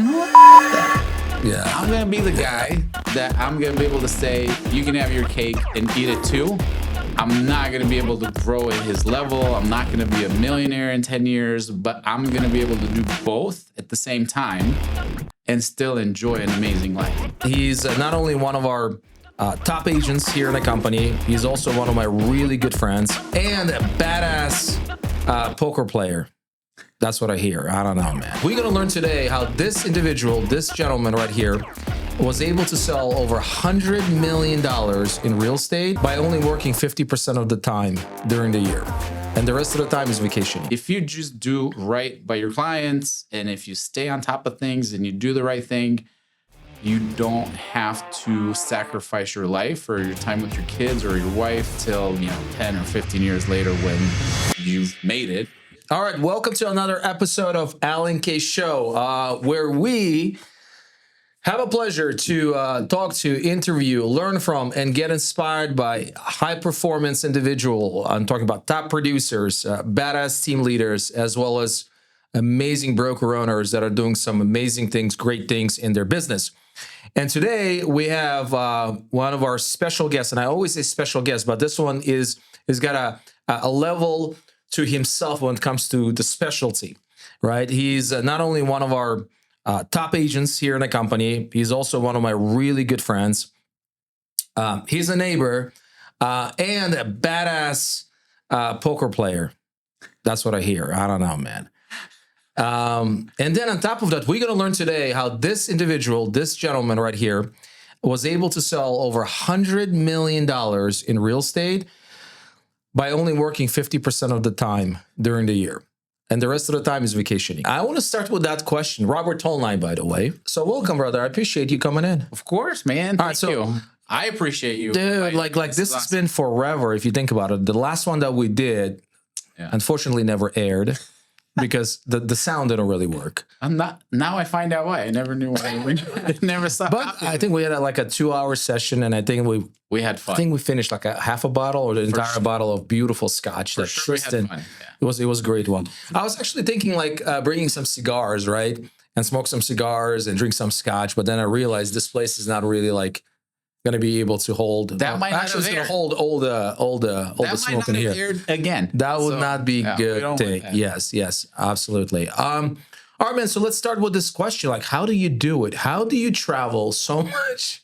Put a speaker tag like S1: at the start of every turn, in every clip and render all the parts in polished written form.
S1: You know what? F that.
S2: Yeah.
S1: I'm going to be the guy that I'm going to be able to say, you can have your cake and eat it too. I'm not going to be able to grow at his level. I'm not going to be a millionaire in 10 years, but I'm going to be able to do both at the same time and still enjoy an amazing life.
S2: He's not only one of our top agents here in the company, he's also one of my really good friends and a badass poker player. That's what I hear. I don't know, man. We're going to learn today how this individual, this gentleman right here, was able to sell over $100 million in real estate by only working 50% of the time during the year. And the rest of the time is vacationing.
S1: If you just do right by your clients, and if you stay on top of things and you do the right thing, you don't have to sacrifice your life or your time with your kids or your wife till 10 or 15 years later when you've made it.
S2: All right, welcome to another episode of Alan K Show, where we have a pleasure to talk to, interview, learn from, and get inspired by high-performance individual. I'm talking about top producers, badass team leaders, as well as amazing broker owners that are doing some amazing things, great things in their business. And today we have one of our special guests, and I always say special guest, but this one is got a level to himself when it comes to the specialty, right? He's not only one of our top agents here in the company, he's also one of my really good friends. He's a neighbor and a badass poker player. That's what I hear. I don't know, man. And then on top of that, we're going to learn today how this individual, this gentleman right here, was able to sell over $100 million in real estate by only working 50% of the time during the year. And the rest of the time is vacationing. I want to start with that question. Robert Tolnai, by the way. So welcome, brother. I appreciate you coming in.
S1: Of course, man. Thank you. I appreciate you.
S2: Dude, like this has been forever if you think about it. The last one that we did, unfortunately, never aired because the sound didn't really work.
S1: Now I find out why. I never knew why. It never stopped.
S2: But I think we had a 2-hour session, and I think
S1: we had fun.
S2: I think we finished like a half a bottle or the entire bottle of beautiful scotch.
S1: For sure Tristan, we had fun. Yeah.
S2: It was a great one. I was actually thinking bringing some cigars, right, and smoke some cigars and drink some scotch. But then I realized this place is not really going to be able to hold.
S1: That might not
S2: actually, it's going to hold all the smoke in here.
S1: Again,
S2: that would not be a good thing. Yes, absolutely. All right, man. So let's start with this question: how do you do it? How do you travel so much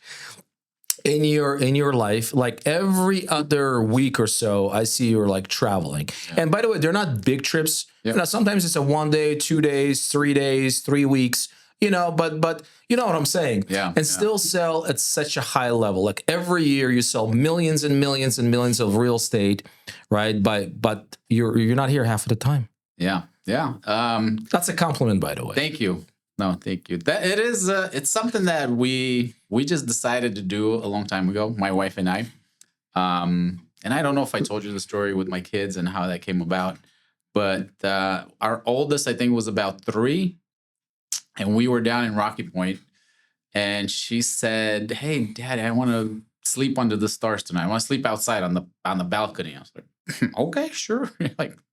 S2: in your life? Every other week or so, I see you're traveling. Yeah. And by the way, they're not big trips. Yep. Sometimes it's a 1 day, 2 days, 3 days, 3 weeks. But you know what I'm saying?
S1: Yeah.
S2: And still sell at such a high level. Every year you sell millions and millions and millions of real estate, right? But you're not here half of the time.
S1: Yeah.
S2: That's a compliment, by the way.
S1: Thank you. No, thank you. That it is. It's something that we just decided to do a long time ago, my wife and I. And I don't know if I told you the story with my kids and how that came about, but our oldest, I think, was about 3. And we were down in Rocky Point, and she said, "Hey, Dad, I want to sleep under the stars tonight. I want to sleep outside on the balcony." I was like, "Okay, sure."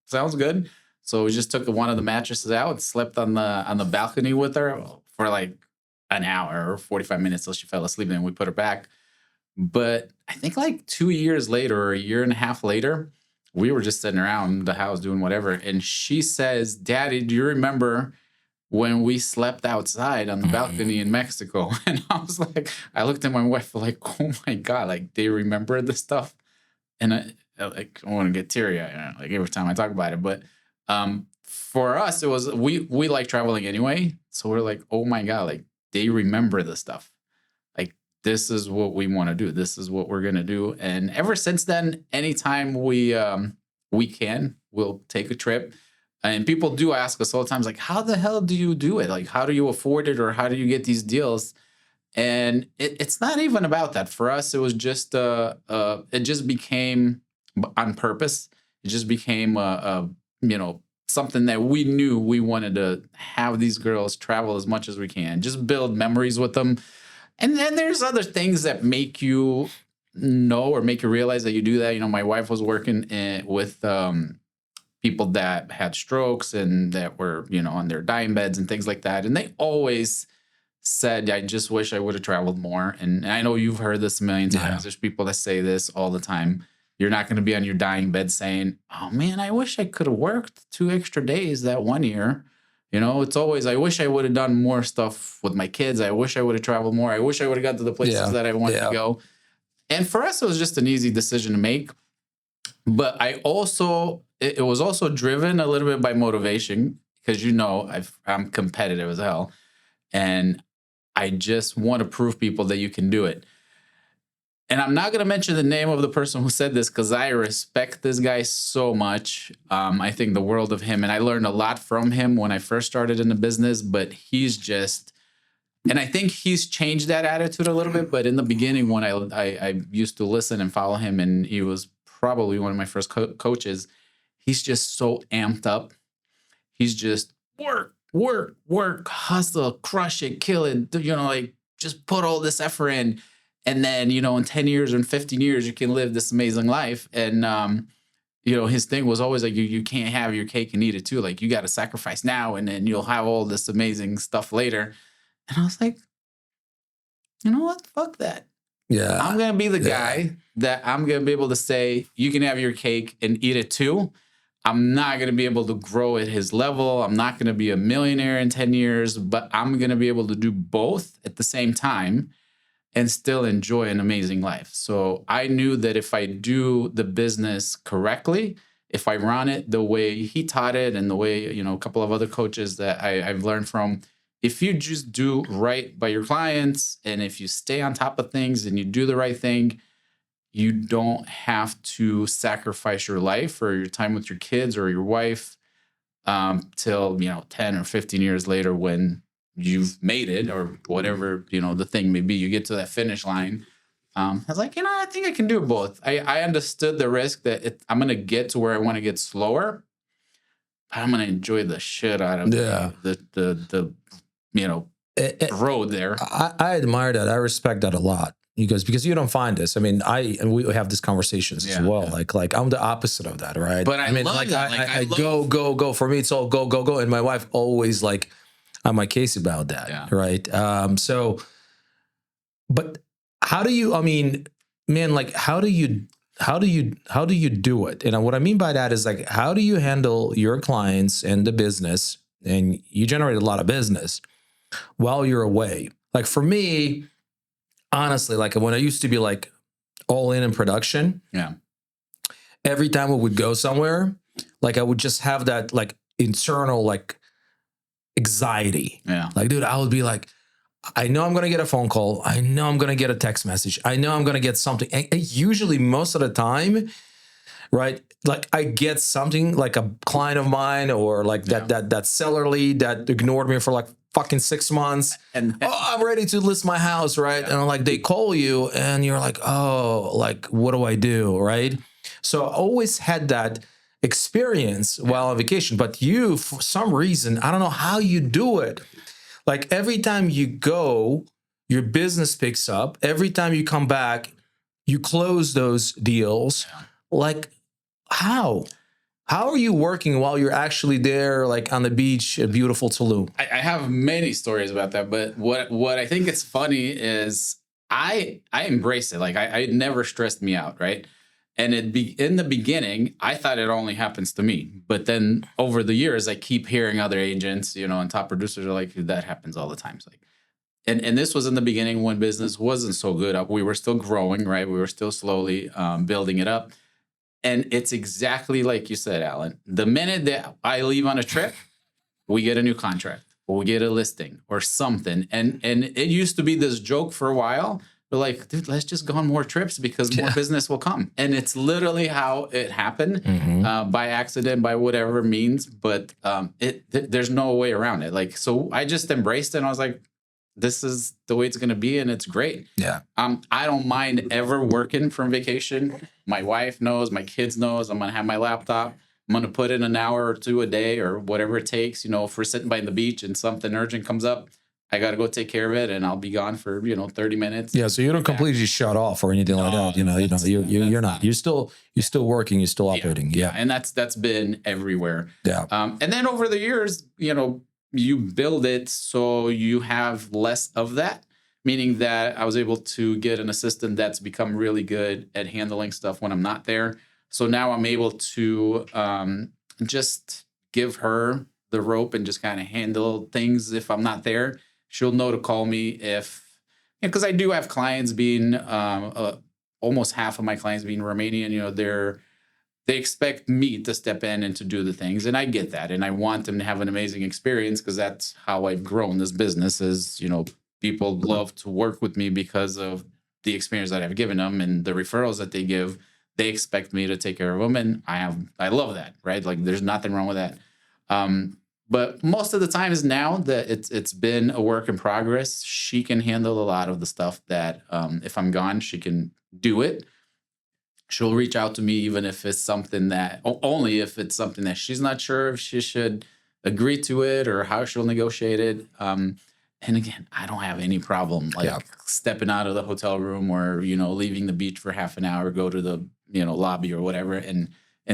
S1: Sounds good. So we just took one of the mattresses out, slept on the balcony with her for an hour or 45 minutes till she fell asleep, and then we put her back. But I think 2 years later or a year and a half later, we were just sitting around the house doing whatever, and she says, "Daddy, do you remember when we slept outside on the balcony in Mexico?" And I was I looked at my wife oh my God, they remember this stuff. And I want to get teary-eyed, every time I talk about it. But for us, it was, we like traveling anyway. So we're oh my God, they remember this stuff. This is what we want to do. This is what we're going to do. And ever since then, anytime we can, we'll take a trip. And people do ask us all the time, how the hell do you do it? How do you afford it, or how do you get these deals? And it's not even about that. For us, it was just, it just became on purpose. It just became, something that we knew we wanted to have these girls travel as much as we can, just build memories with them. And then there's other things that make you know or make you realize that you do that. My wife was working with people that had strokes and that were, on their dying beds and things like that. And they always said, I just wish I would have traveled more. And I know you've heard this a million times.
S2: Yeah.
S1: There's people that say this all the time. You're not going to be on your dying bed saying, oh man, I wish I could have worked 2 extra days that one year. It's always, I wish I would have done more stuff with my kids. I wish I would have traveled more. I wish I would have got to the places that I wanted to go. And for us, it was just an easy decision to make. But it was also driven a little bit by motivation because, I'm competitive as hell. And I just want to prove people that you can do it. And I'm not going to mention the name of the person who said this because I respect this guy so much. I think the world of him. And I learned a lot from him when I first started in the business. But he's just, and I think he's changed that attitude a little bit. But in the beginning, when I used to listen and follow him, and he was probably one of my first coaches, he's just so amped up. He's just work, hustle, crush it, kill it, just put all this effort in. And then, in 10 years or in 15 years, you can live this amazing life. And, his thing was always like, you can't have your cake and eat it too. Like, you got to sacrifice now and then you'll have all this amazing stuff later. And I was like, you know what? Fuck that.
S2: Yeah.
S1: I'm going to be the guy that I'm going to be able to say, you can have your cake and eat it too. I'm not going to be able to grow at his level. I'm not going to be a millionaire in 10 years, but I'm going to be able to do both at the same time and still enjoy an amazing life. So I knew that if I do the business correctly, if I run it the way he taught it and the way, a couple of other coaches that I've learned from, if you just do right by your clients and if you stay on top of things and you do the right thing, you don't have to sacrifice your life or your time with your kids or your wife till, 10 or 15 years later when you've made it or whatever, the thing may be. You get to that finish line. I was like, I think I can do both. I understood the risk that I'm going to get to where I want to get slower, but I'm going to enjoy the shit out of the road there.
S2: I admire that. I respect that a lot. Because you don't find this. I mean, and we have these conversations as well. Yeah. Like I'm the opposite of that, right?
S1: But I love that.
S2: I go. For me, it's all go. And my wife always on my case about that, right? But how do you? I mean, man, how do you do it? And what I mean by that is how do you handle your clients and the business? And you generate a lot of business while you're away. Like for me. Honestly, when I used to be all in production, every time we would go somewhere, I would just have that internal anxiety. Yeah. Dude, I would be I know I'm going to get a phone call. I know I'm going to get a text message. I know I'm going to get something. And usually most of the time, right? I get something a client of mine or that seller lead that ignored me for fucking 6 months. And I'm ready to list my house, right? Yeah. And they call you and you're what do I do, right? So I always had that experience while on vacation. But you, for some reason, I don't know how you do it. Every time you go, your business picks up. Every time you come back, you close those deals. How? How are you working while you're actually there, on the beach at beautiful Tulum?
S1: I have many stories about that, but what I think is funny is I embrace it. It never stressed me out, right? And in the beginning, I thought it only happens to me. But then over the years, I keep hearing other agents, and top producers are that happens all the time. It's and this was in the beginning when business wasn't so good. We were still growing, right? We were still slowly building it up. And it's exactly like you said, Alan. The minute that I leave on a trip, we get a new contract or we get a listing or something. And it used to be this joke for a while. But dude, let's just go on more trips because more business will come. And it's literally how it happened by accident, by whatever means. But there's no way around it. So I just embraced it and I was like, this is the way it's going to be. And it's great.
S2: Yeah.
S1: I don't mind ever working from vacation. My wife knows, my kids knows. I'm going to have my laptop. I'm going to put in an hour or two a day or whatever it takes. If we're sitting by the beach and something urgent comes up, I got to go take care of it and I'll be gone for, 30 minutes.
S2: Yeah. So you don't completely shut off or anything like that. You're not, you're still working, you're still operating. Yeah.
S1: And that's been everywhere.
S2: Yeah.
S1: And then over the years, you build it so you have less of that, meaning that I was able to get an assistant that's become really good at handling stuff when I'm not there. So now I'm able to just give her the rope and just kind of handle things if I'm not there. She'll know to call me if, because I do have clients being almost half of my clients being Romanian. They expect me to step in and to do the things, and I get that, and I want them to have an amazing experience because that's how I've grown this business. Is people love to work with me because of the experience that I've given them and the referrals that they give. They expect me to take care of them, and I love that, right? Like there's nothing wrong with that. But most of the times now that it's been a work in progress, she can handle a lot of the stuff that if I'm gone, she can do it. She'll reach out to me even if it's something that only if it's something that she's not sure if she should agree to it or how she'll negotiate it. And again, I don't have any problem stepping out of the hotel room or leaving the beach for half an hour, go to the lobby or whatever, and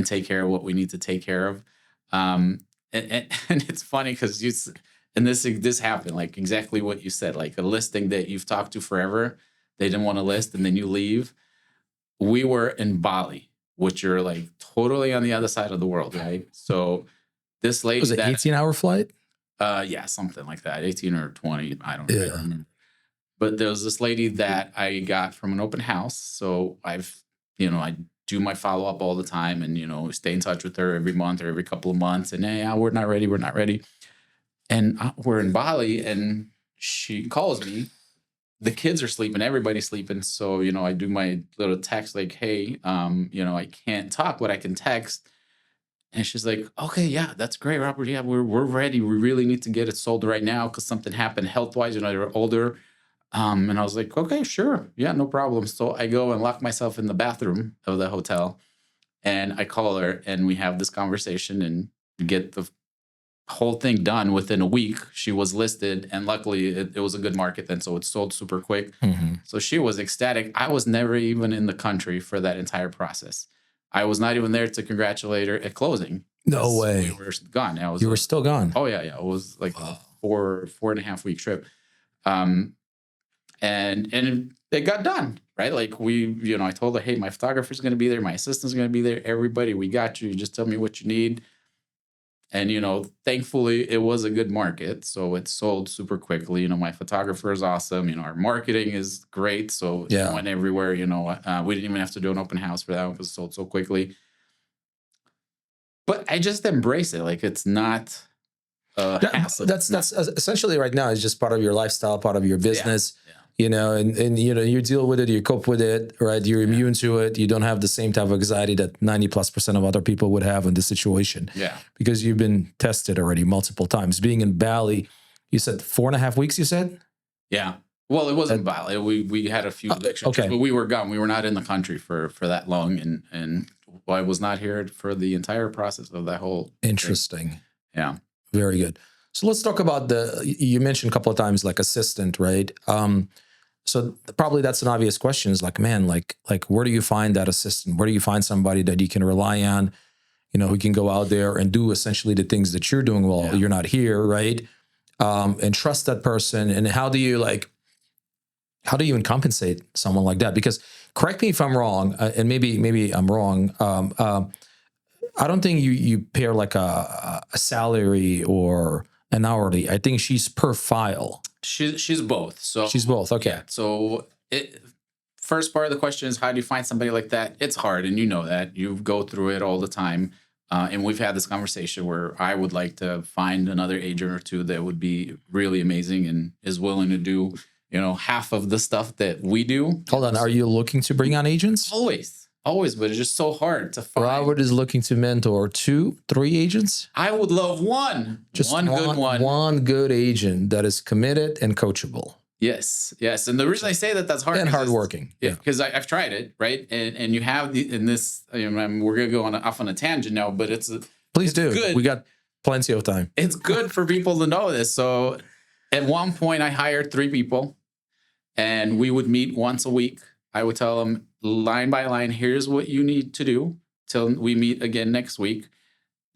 S1: take care of what we need to take care of. And it's funny because this happened like exactly what you said, like a listing that you've talked to forever, they didn't want to list, and then you leave. We were in Bali, which are like totally on the other side of the world, right? So this lady
S2: was it 18-hour flight?
S1: Yeah, something like that, 18 or 20. I don't remember. But there was this lady that I got from an open house. So I do my follow up all the time, and stay in touch with her every month or every couple of months. And hey, we're not ready. And we're in Bali, and she calls me. The kids are sleeping, everybody's sleeping. So, I do my little text like, hey, I can't talk, but I can text. And she's like, okay, yeah, that's great, Robert. Yeah, we're ready. We really need to get it sold right now because something happened health-wise. They're older. And I was like, okay, sure. Yeah, no problem. So I go and lock myself in the bathroom of the hotel, and I call her, and we have this conversation and get the whole thing done within a week. She was listed, and luckily it was a good market then, so it sold super quick. So she was ecstatic. I was never even in the country for that entire process. I was not even there to congratulate her at closing.
S2: No way.
S1: We were gone.
S2: You were still gone.
S1: Oh yeah. It was like a 4.5 week trip. And it got done, right? Like I told her, hey, my photographer's going to be there. My assistant's going to be there. Everybody, we got you. You just tell me what you need. And, thankfully it was a good market. So it sold super quickly. My photographer is awesome. Our marketing is great. So it went everywhere. We didn't even have to do an open house for that because it sold so quickly. But I just embrace it. Like it's not a hassle.
S2: That's essentially right now. It's just part of your lifestyle, part of your business. Yeah. And you deal with it, you cope with it, right? You're immune to it. You don't have the same type of anxiety that 90+% of other people would have in this situation.
S1: Yeah.
S2: Because you've been tested already multiple times. Being in Bali, you said 4.5 weeks, you said?
S1: Yeah. Well, it wasn't Bali. We had a few trips, but we were gone. We were not in the country for that long. And I was not here for the entire process of that whole
S2: Interesting.
S1: thing. Yeah.
S2: Very good. So let's talk about you mentioned a couple of times like assistant, right? So probably that's an obvious question is like, man, like where do you find that assistant? Where do you find somebody that you can rely on, who can go out there and do essentially the things that you're doing while you're not here, right? And trust that person. And how do you even compensate someone like that? Because correct me if I'm wrong, and maybe I'm wrong. I don't think you pay her like a salary or an hourly. I think she's per file.
S1: She's both. So
S2: she's both. Okay.
S1: Yeah, so first part of the question is how do you find somebody like that? It's hard, and you know that. You go through it all the time. And we've had this conversation where I would like to find another agent or two that would be really amazing and is willing to do, half of the stuff that we do.
S2: Hold on. Are you looking to bring on agents?
S1: Always, but it's just so hard to find.
S2: Robert is looking to mentor 2, 3 agents.
S1: I would love one.
S2: Just
S1: one good one.
S2: One good agent that is committed and coachable.
S1: Yes. And the reason I say that's hard
S2: and hardworking.
S1: Yeah, because I've tried it, right? And you have in this. We're gonna go off on a tangent now, but
S2: please do.
S1: Good.
S2: We got plenty of time.
S1: It's good for people to know this. So at one point, I hired 3 people, and we would meet once a week. I would tell them line by line, here's what you need to do till we meet again next week.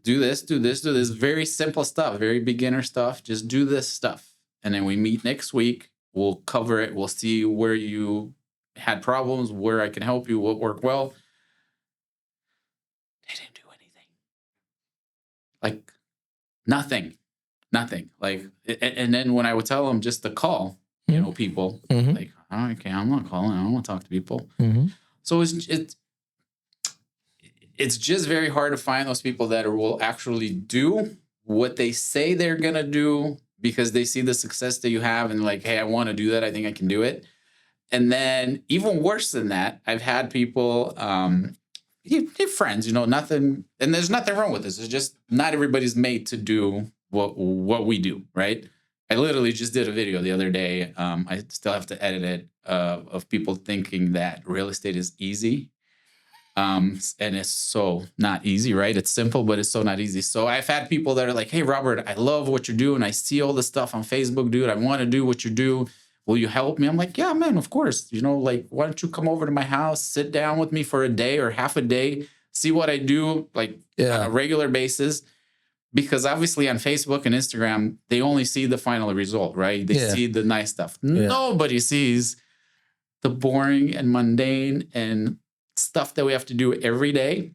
S1: do this, do this, do this. Very simple stuff, very beginner stuff. Just do this stuff. And then we meet next week. We'll cover it. We'll see where you had problems, where I can help you, what worked well. They didn't do anything. Like nothing. Like, and then when I would tell them just to call, you know, people, like, oh, okay, I'm not calling. I don't want to talk to people. So it's just very hard to find those people that will actually do what they say they're going to do because they see the success that you have and like, hey, I want to do that. I think I can do it. And then even worse than that, I've had people, friends, you know, nothing, and there's nothing wrong with this. It's just not everybody's made to do what we do, right? I literally just did a video the other day. I still have to edit it of people thinking that real estate is easy. And it's so not easy, right? It's simple, but it's so not easy. So I've had people that are like, hey, Robert, I love what you're doing. I see all the stuff on Facebook, dude. I want to do what you do. Will you help me? I'm like, yeah, man, of course. You know, like, why don't you come over to my house, sit down with me for a day or half a day, see what I do, like on a regular basis. Because obviously on Facebook and Instagram, they only see the final result, right? They see the nice stuff. Nobody sees the boring and mundane and stuff that we have to do every day.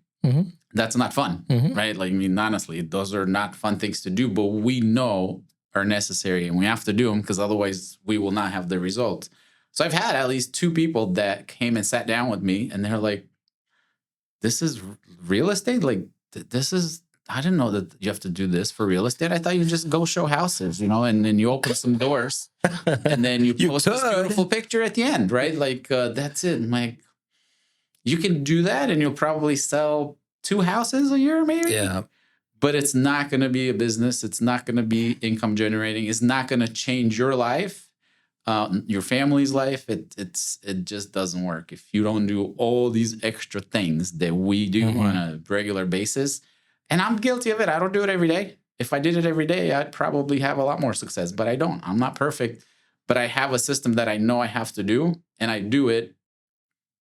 S1: That's not fun, right? Like, I mean, honestly, those are not fun things to do, but we know are necessary and we have to do them because otherwise we will not have the results. So I've had at least 2 people that came and sat down with me and they're like, this is real estate? Like, this is, I didn't know that you have to do this for real estate. I thought you just go show houses, you know, and then you open some doors and then you post this beautiful picture at the end, right? Like, that's it. I'm like, you can do that and you'll probably sell 2 houses a year, maybe. Yeah. But it's not going to be a business. It's not going to be income generating. It's not going to change your life, your family's life. It just doesn't work if you don't do all these extra things that we do on a regular basis. And I'm guilty of it. I don't do it every day. If I did it every day, I'd probably have a lot more success. But I don't. I'm not perfect. But I have a system that I know I have to do, and I do it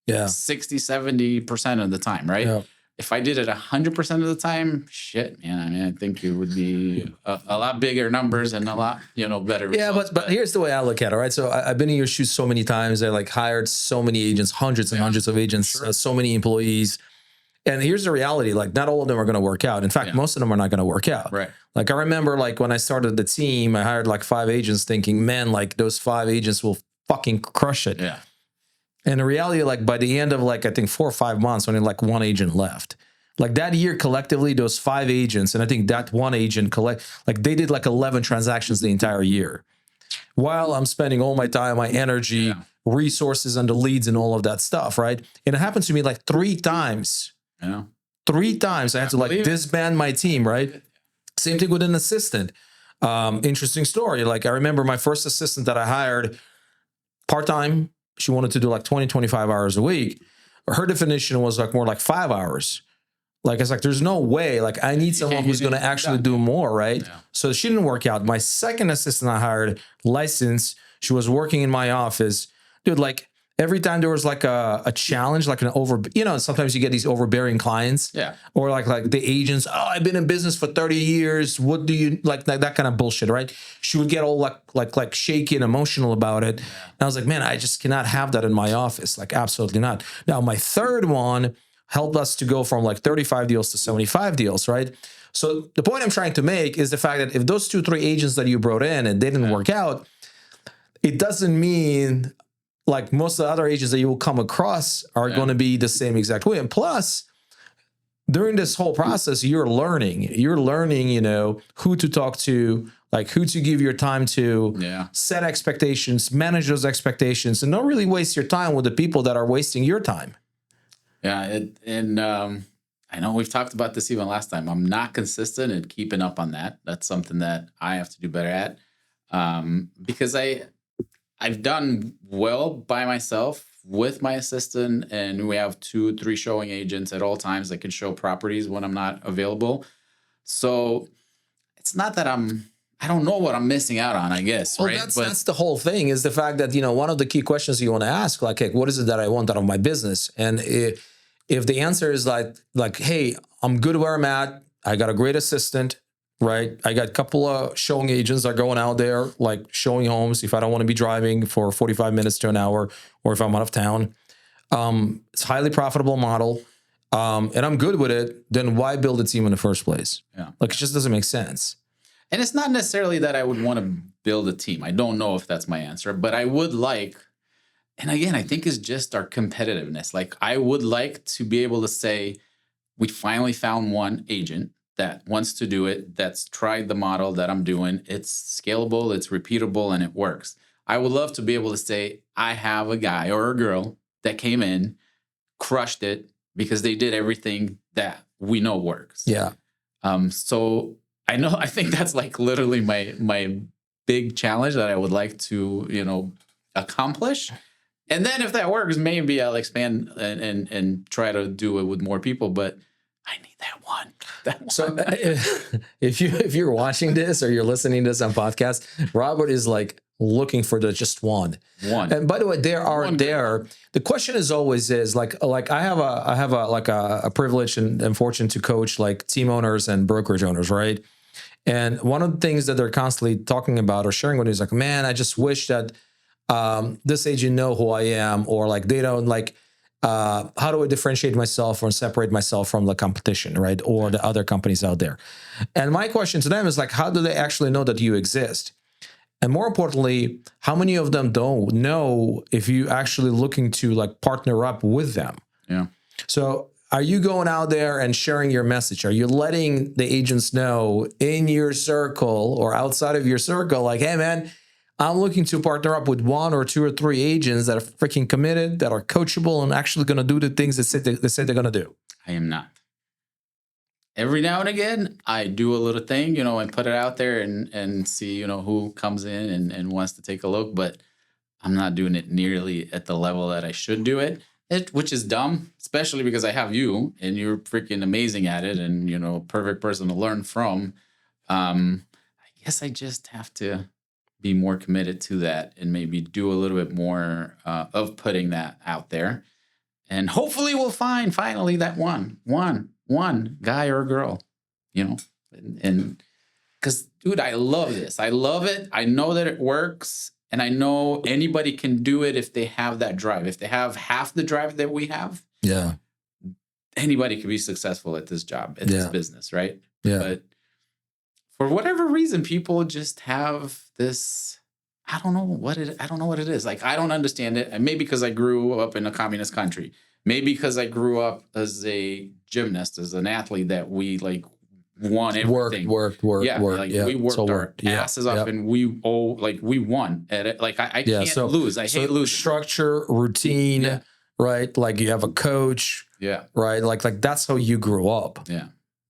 S1: 60, 70% of the time, right? Yeah. If I did it 100% of the time, shit, man. I mean, I think it would be a lot bigger numbers and a lot, you know, better results.
S2: Yeah, but here's the way I look at it, right? So I've been in your shoes so many times. I like hired so many agents, hundreds and hundreds of agents, so many employees. And here's the reality, like not all of them are going to work out. In fact, most of them are not going to work out. Right. Like I remember like when I started the team, I hired like 5 agents thinking, man, like those 5 agents will fucking crush it. Yeah. And the reality, like by the end of like, I think 4 or 5 months, only like 1 agent left. Like that year collectively, those 5 agents, and I think that 1 agent like they did like 11 transactions the entire year. While I'm spending all my time, my energy, resources on the leads and all of that stuff, right? And it happened to me like 3 times. Yeah. 3 times I had to like disband my team, right? Same thing with an assistant. Interesting story. Like I remember my first assistant that I hired part-time. She wanted to do like 20, 25 hours a week. Her definition was like more like 5 hours. Like, it's like, there's no way. Like, I need someone who's going to actually do more, right? Yeah. So she didn't work out. My second assistant I hired, licensed. She was working in my office. Dude, like, every time there was like a challenge, like sometimes you get these overbearing clients. Yeah. Or like the agents, oh, I've been in business for 30 years. What do you, like that kind of bullshit, right? She would get all like shaky and emotional about it. Yeah. And I was like, man, I just cannot have that in my office. Like, absolutely not. Now, my third one helped us to go from like 35 deals to 75 deals, right? So the point I'm trying to make is the fact that if those 2-3 agents that you brought in and they didn't work out, it doesn't mean like most of the other agents that you will come across are going to be the same exact way. And plus, during this whole process, you're learning, you know, who to talk to, like who to give your time to, set expectations, manage those expectations, and don't really waste your time with the people that are wasting your time.
S1: Yeah, I know we've talked about this even last time. I'm not consistent in keeping up on that. That's something that I have to do better at, because I've done well by myself with my assistant, and we have 2-3 showing agents at all times that can show properties when I'm not available. So it's not that I don't know what I'm missing out on, I guess.
S2: Well, right? That's the whole thing, is the fact that, you know, one of the key questions you want to ask, like, hey, what is it that I want out of my business? And if the answer is like, hey, I'm good where I'm at, I got a great assistant, right? I got a couple of showing agents that are going out there, like showing homes if I don't want to be driving for 45 minutes to an hour, or if I'm out of town. It's a highly profitable model. And I'm good with it, then why build a team in the first place?
S1: Yeah.
S2: Like, it just doesn't make sense.
S1: And it's not necessarily that I would want to build a team. I don't know if that's my answer, but I would like, and again, I think it's just our competitiveness. Like, I would like to be able to say, we finally found one agent that wants to do it, that's tried the model that I'm doing. It's scalable, it's repeatable, and it works. I would love to be able to say, I have a guy or a girl that came in, crushed it, because they did everything that we know works.
S2: Yeah.
S1: So I think that's like literally my big challenge that I would like to, accomplish. And then if that works, maybe I'll expand and try to do it with more people. But I need that one.
S2: So if you're watching this or you're listening to this on podcast, Robert is like looking for the just one. And by the way, the question is always like I have a privilege and fortune to coach like team owners and brokerage owners, right? And one of the things that they're constantly talking about or sharing with me is like, man, I just wish that this agent know who I am, or like they don't like, how do I differentiate myself or separate myself from the competition, right? Or the other companies out there. And my question to them is like, how do they actually know that you exist? And more importantly, how many of them don't know if you actually looking to like partner up with them?
S1: Yeah.
S2: So are you going out there and sharing your message? Are you letting the agents know in your circle or outside of your circle, like, hey man, I'm looking to partner up with 1 or 2 or 3 agents that are freaking committed, that are coachable, and actually going to do the things they say they're going to do?
S1: I am not. Every now and again, I do a little thing, and put it out there and see, who comes in and wants to take a look. But I'm not doing it nearly at the level that I should do it, which is dumb, especially because I have you and you're freaking amazing at it and, perfect person to learn from. I guess I just have to be more committed to that and maybe do a little bit more of putting that out there. And hopefully we'll find finally that one guy or girl, and because, dude, I love this. I love it. I know that it works. And I know anybody can do it if they have that drive. If they have half the drive that we have,
S2: yeah,
S1: anybody can be successful at this job, at this business, right?
S2: Yeah.
S1: But for whatever reason, people just have this, I don't know what it is. Like, I don't understand it. And maybe because I grew up in a communist country. Maybe because I grew up as a gymnast, as an athlete, that we like won everything.
S2: Worked.
S1: We worked our asses off, and we won at it. Like, I can't lose. I hate losing.
S2: Structure, routine, right? Like, you have a coach, right? Like that's how you grew up.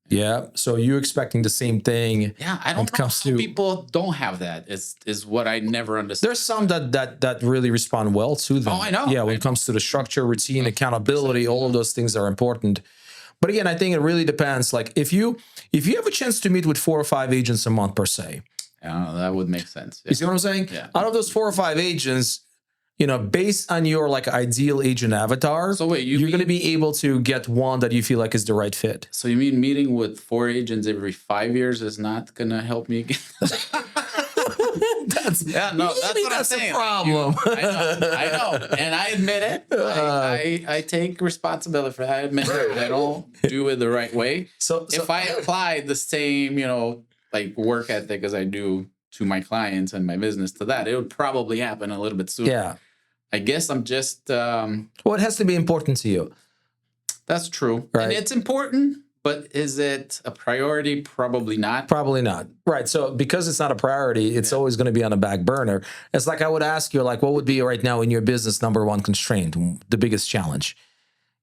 S2: Yeah. So you expecting the same thing?
S1: Yeah, I don't know how people don't have that. Is what I never understood.
S2: There's some that really respond well to them.
S1: Oh, I know.
S2: Yeah, when it comes to the structure, routine, accountability, all of those things are important. But again, I think it really depends. Like, if you have a chance to meet with 4 or 5 agents a month per se,
S1: that would make sense.
S2: You see what I'm saying?
S1: Yeah.
S2: Out of those 4 or 5 agents, based on your like ideal agent avatar,
S1: so wait,
S2: you're going to be able to get one that you feel like is the right fit.
S1: So you mean meeting with 4 agents every 5 years is not going to help me get?
S2: That's
S1: what I'm saying.
S2: A problem.
S1: I know, and I admit it. I take responsibility for that. I admit it. I don't do it the right way. So if I apply the same, like work ethic as I do to my clients and my business to that, it would probably happen a little bit sooner.
S2: Yeah.
S1: I guess I'm just...
S2: well, it has to be important to you.
S1: That's true.
S2: Right.
S1: And it's important, but is it a priority? Probably not.
S2: Probably not. Right. So because it's not a priority, it's always going to be on a back burner. It's like I would ask you, like, what would be right now in your business number 1 constraint, the biggest challenge?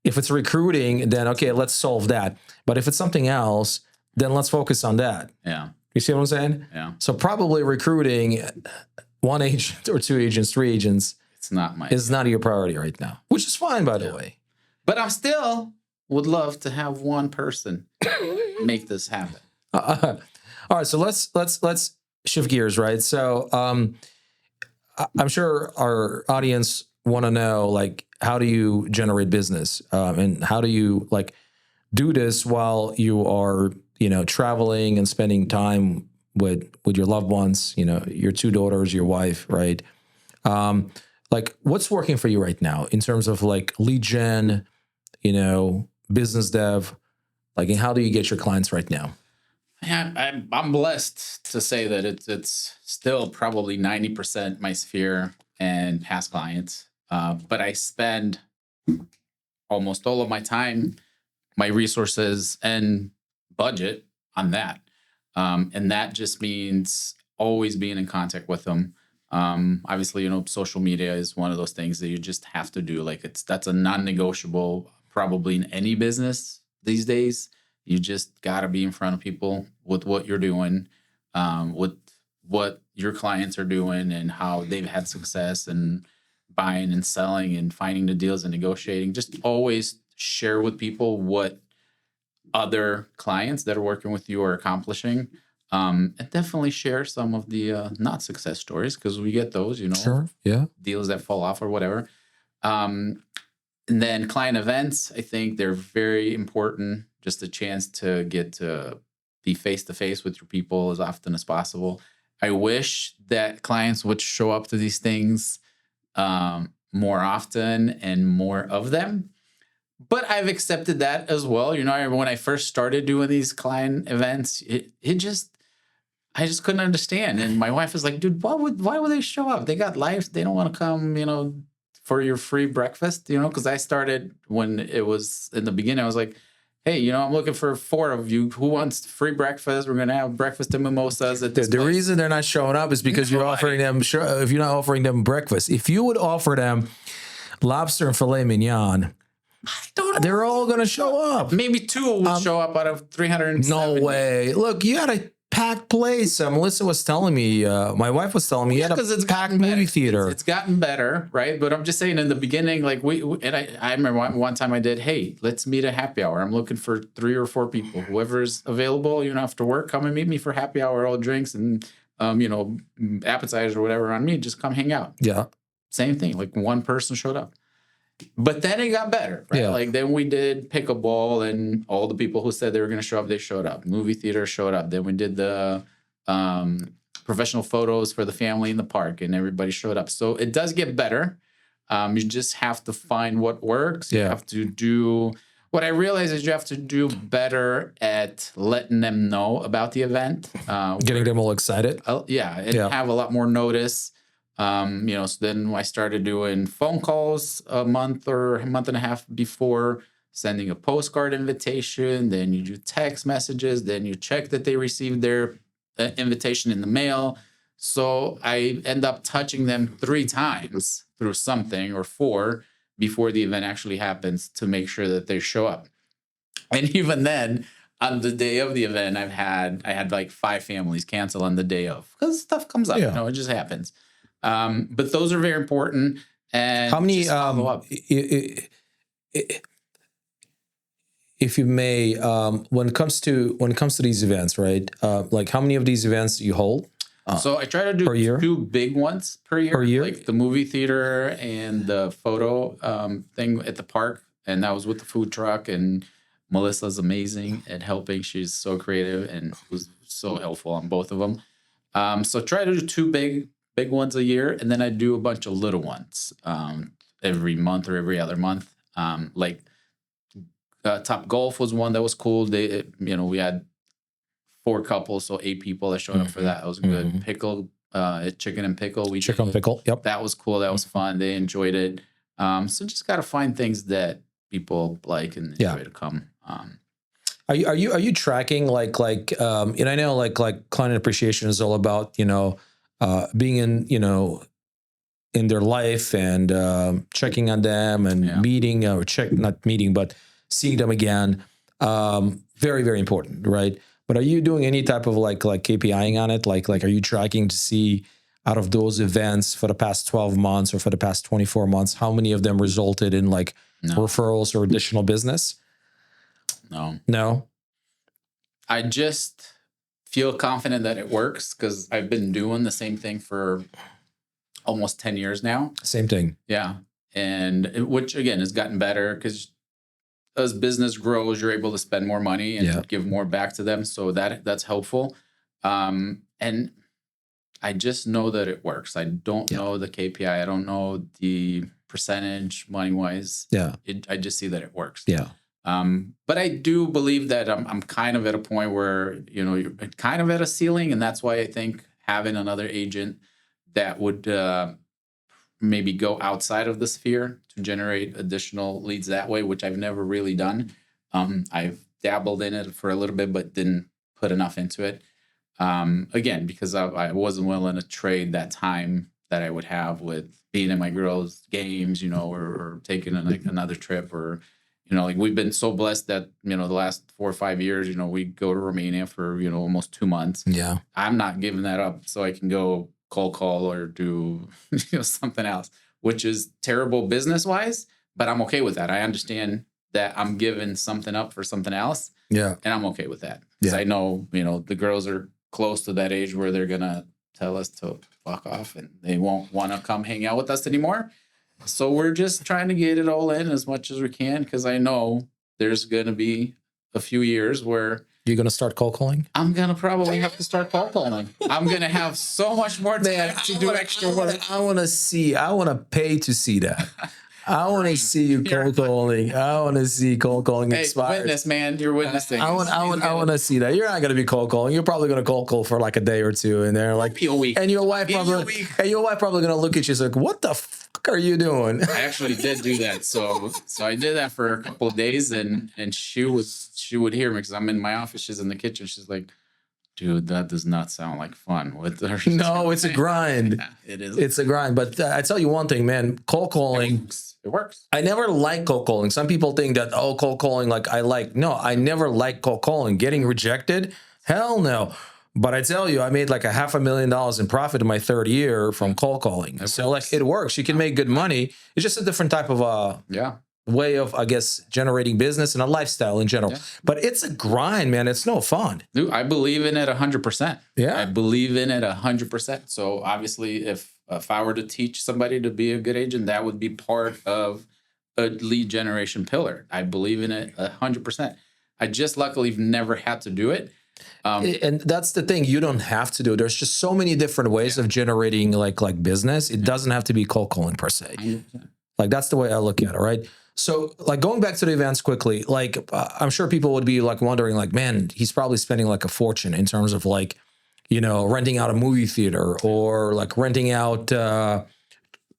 S2: If it's recruiting, then okay, let's solve that. But if it's something else, then let's focus on that.
S1: Yeah.
S2: You see what I'm saying?
S1: Yeah.
S2: So probably recruiting 1 agent or 2 agents, 3 agents.
S1: It's not
S2: is not your priority right now, which is fine, by the way.
S1: But I'm still would love to have one person make this happen.
S2: All right, so let's shift gears, right? So I'm sure our audience want to know, like, how do you generate business, and how do you like do this while you are traveling and spending time with your loved ones, your two daughters, your wife, right? Like what's working for you right now in terms of like lead gen, business dev, like, and how do you get your clients right now?
S1: Yeah, I'm blessed to say that it's still probably 90% my sphere and past clients. But I spend almost all of my time, my resources, and budget on that. And that just means always being in contact with them. Obviously, social media is one of those things that you just have to do. Like that's a non-negotiable, probably in any business these days. You just got to be in front of people with what you're doing, with what your clients are doing, and how they've had success and buying and selling and finding the deals and negotiating. Just always share with people what other clients that are working with you are accomplishing. And definitely share some of the not success stories, because we get those,
S2: Sure. Yeah.
S1: deals that fall off or whatever. And then client events, I think they're very important. Just a chance to get to be face to face with your people as often as possible. I wish that clients would show up to these things more often and more of them. But I've accepted that as well. When I first started doing these client events, I just couldn't understand. And my wife was like, dude, why would they show up? They got lives. They don't want to come, for your free breakfast, because I started when it was in the beginning. I was like, hey, I'm looking for 4 of you. Who wants free breakfast? We're going to have breakfast and mimosas at this
S2: The
S1: place.
S2: reason they're not showing up is because you're offering them, if you're not offering them breakfast. If you would offer them lobster and filet mignon, they're all going to show up.
S1: Maybe 2 will show up out of 370.
S2: No way. Look, you had a packed place. Melissa was telling me, my wife was telling me, you had a packed movie theater.
S1: It's gotten better, right? But I'm just saying, in the beginning, like and I remember one time I did, hey, let's meet at happy hour. I'm looking for 3 or 4 people. Whoever's available, after work, come and meet me for happy hour, all drinks and appetizers or whatever on me. Just come hang out.
S2: Yeah.
S1: Same thing. Like 1 person showed up. But then it got better, right?
S2: Yeah.
S1: Like then we did pickleball, and all the people who said they were going to show up, they showed up. Movie theater showed up. Then we did the professional photos for the family in the park, and everybody showed up. So it does get better. You just have to find what works.
S2: Yeah.
S1: You have to do what I realize is you have to do better at letting them know about the event,
S2: getting them all excited.
S1: And have a lot more notice. So then I started doing phone calls a month or a month and a half before, sending a postcard invitation. Then you do text messages. Then you check that they received their invitation in the mail. So I end up touching them 3 times through something, or 4, before the event actually happens, to make sure that they show up. And even then, on the day of the event, I had like 5 families cancel on the day of, because stuff comes up. It just happens. But those are very important. And
S2: how many,
S1: follow up.
S2: If you may, when it comes to these events, right? Like how many of these events do you hold?
S1: So I try to do 2 big ones per year, like the movie theater and the photo thing at the park. And that was with the food truck, and Melissa's amazing at helping. She's so creative and was so helpful on both of them. So try to do 2 big ones a year, and then I do a bunch of little ones every month or every other month. Like Top Golf was one that was cool. We had 4 couples, so 8 people that showed up for that. That was good. Pickle, chicken and pickle.
S2: Pickle. Yep,
S1: that was cool. That was fun. They enjoyed it. So just got to find things that people like and enjoy to come.
S2: Are you tracking like and I know like client appreciation is all about being in their life and checking on them and meeting not meeting but seeing them again. Very, very important, right? But are you doing any type of like KPIing on it? Like are you tracking to see out of those events for the past 12 months or for the past 24 months, how many of them resulted in like referrals or additional business? No.
S1: I just feel confident that it works because I've been doing the same thing for almost 10 years now.
S2: Same thing.
S1: Yeah. And which again has gotten better because as business grows, you're able to spend more money and
S2: Yeah.
S1: give more back to them. So that's helpful. And I just know that it works. I don't know the KPI. I don't know the percentage money wise.
S2: Yeah.
S1: I just see that it works.
S2: Yeah.
S1: But I do believe that I'm kind of at a point where, you're kind of at a ceiling. And that's why I think having another agent that would maybe go outside of the sphere to generate additional leads that way, which I've never really done. I've dabbled in it for a little bit, but didn't put enough into it. Again, because I wasn't willing to trade that time that I would have with being in my girls' games, or taking another trip, or, like we've been so blessed that, the last 4 or 5 years, we go to Romania for, almost 2 months.
S2: Yeah.
S1: I'm not giving that up so I can go cold call or do something else, which is terrible business wise, but I'm okay with that. I understand that I'm giving something up for something else.
S2: Yeah.
S1: And I'm okay with that. Because I know, the girls are close to that age where they're going to tell us to fuck off and they won't want to come hang out with us anymore. So we're just trying to get it all in as much as we can, because I know there's going to be a few years where
S2: you're going to start cold calling?
S1: I'm going to probably have to start cold calling. I'm going to have so much more time to do extra work.
S2: I want to pay to see that. I want to see you cold calling. I want to see cold calling expired.
S1: Witness, man. You're witnessing.
S2: I want to see that. You're not going to be cold calling. You're probably going to cold call for like a day or two, and they're like,
S1: a week.
S2: And your wife probably going to look at you like, what the fuck are you doing?
S1: I actually did do that. So I did that for a couple of days, and she would hear me because I'm in my office. She's in the kitchen. She's like, dude, that does not sound like fun.
S2: No, it's a grind.
S1: Yeah, it is.
S2: It's a grind. But I tell you one thing, man, cold calling.
S1: It works.
S2: I never liked cold calling. Some people think that, cold calling, no, I never liked cold calling. Getting rejected? Hell no. But I tell you, I made like $500,000 in profit in my 3rd year from cold calling. It works. You can make good money. It's just a different type of way of, I guess, generating business and a lifestyle in general. Yeah. But it's a grind, man. It's no fun.
S1: Dude, I believe in it 100%.
S2: Yeah.
S1: I believe in it 100%. So obviously, if I were to teach somebody to be a good agent, that would be part of a lead generation pillar. I believe in it 100%. I just luckily have never had to do it.
S2: And that's the thing. You don't have to do it. There's just so many different ways of generating like business. It doesn't have to be cold calling per se. 100%. Like that's the way I look at it, right? So like going back to the events quickly, like I'm sure people would be like wondering like, man, he's probably spending like a fortune in terms of like, renting out a movie theater or like renting out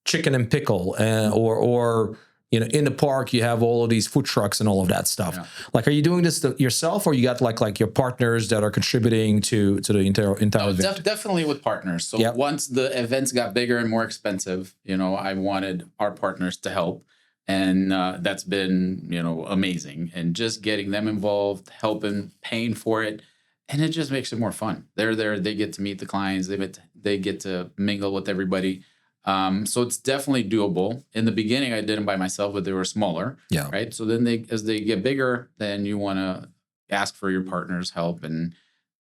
S2: chicken and pickle or in the park, you have all of these food trucks and all of that stuff. Yeah. Like, are you doing this yourself, or you got like your partners that are contributing to the entire event?
S1: Definitely with partners. So once the events got bigger and more expensive, I wanted our partners to help. And that's been, amazing. And just getting them involved, helping, paying for it. And it just makes it more fun. They're there. They get to meet the clients. They get to mingle with everybody. So it's definitely doable. In the beginning, I did them by myself, but they were smaller.
S2: Yeah.
S1: Right. So then as they get bigger, then you want to ask for your partner's help, and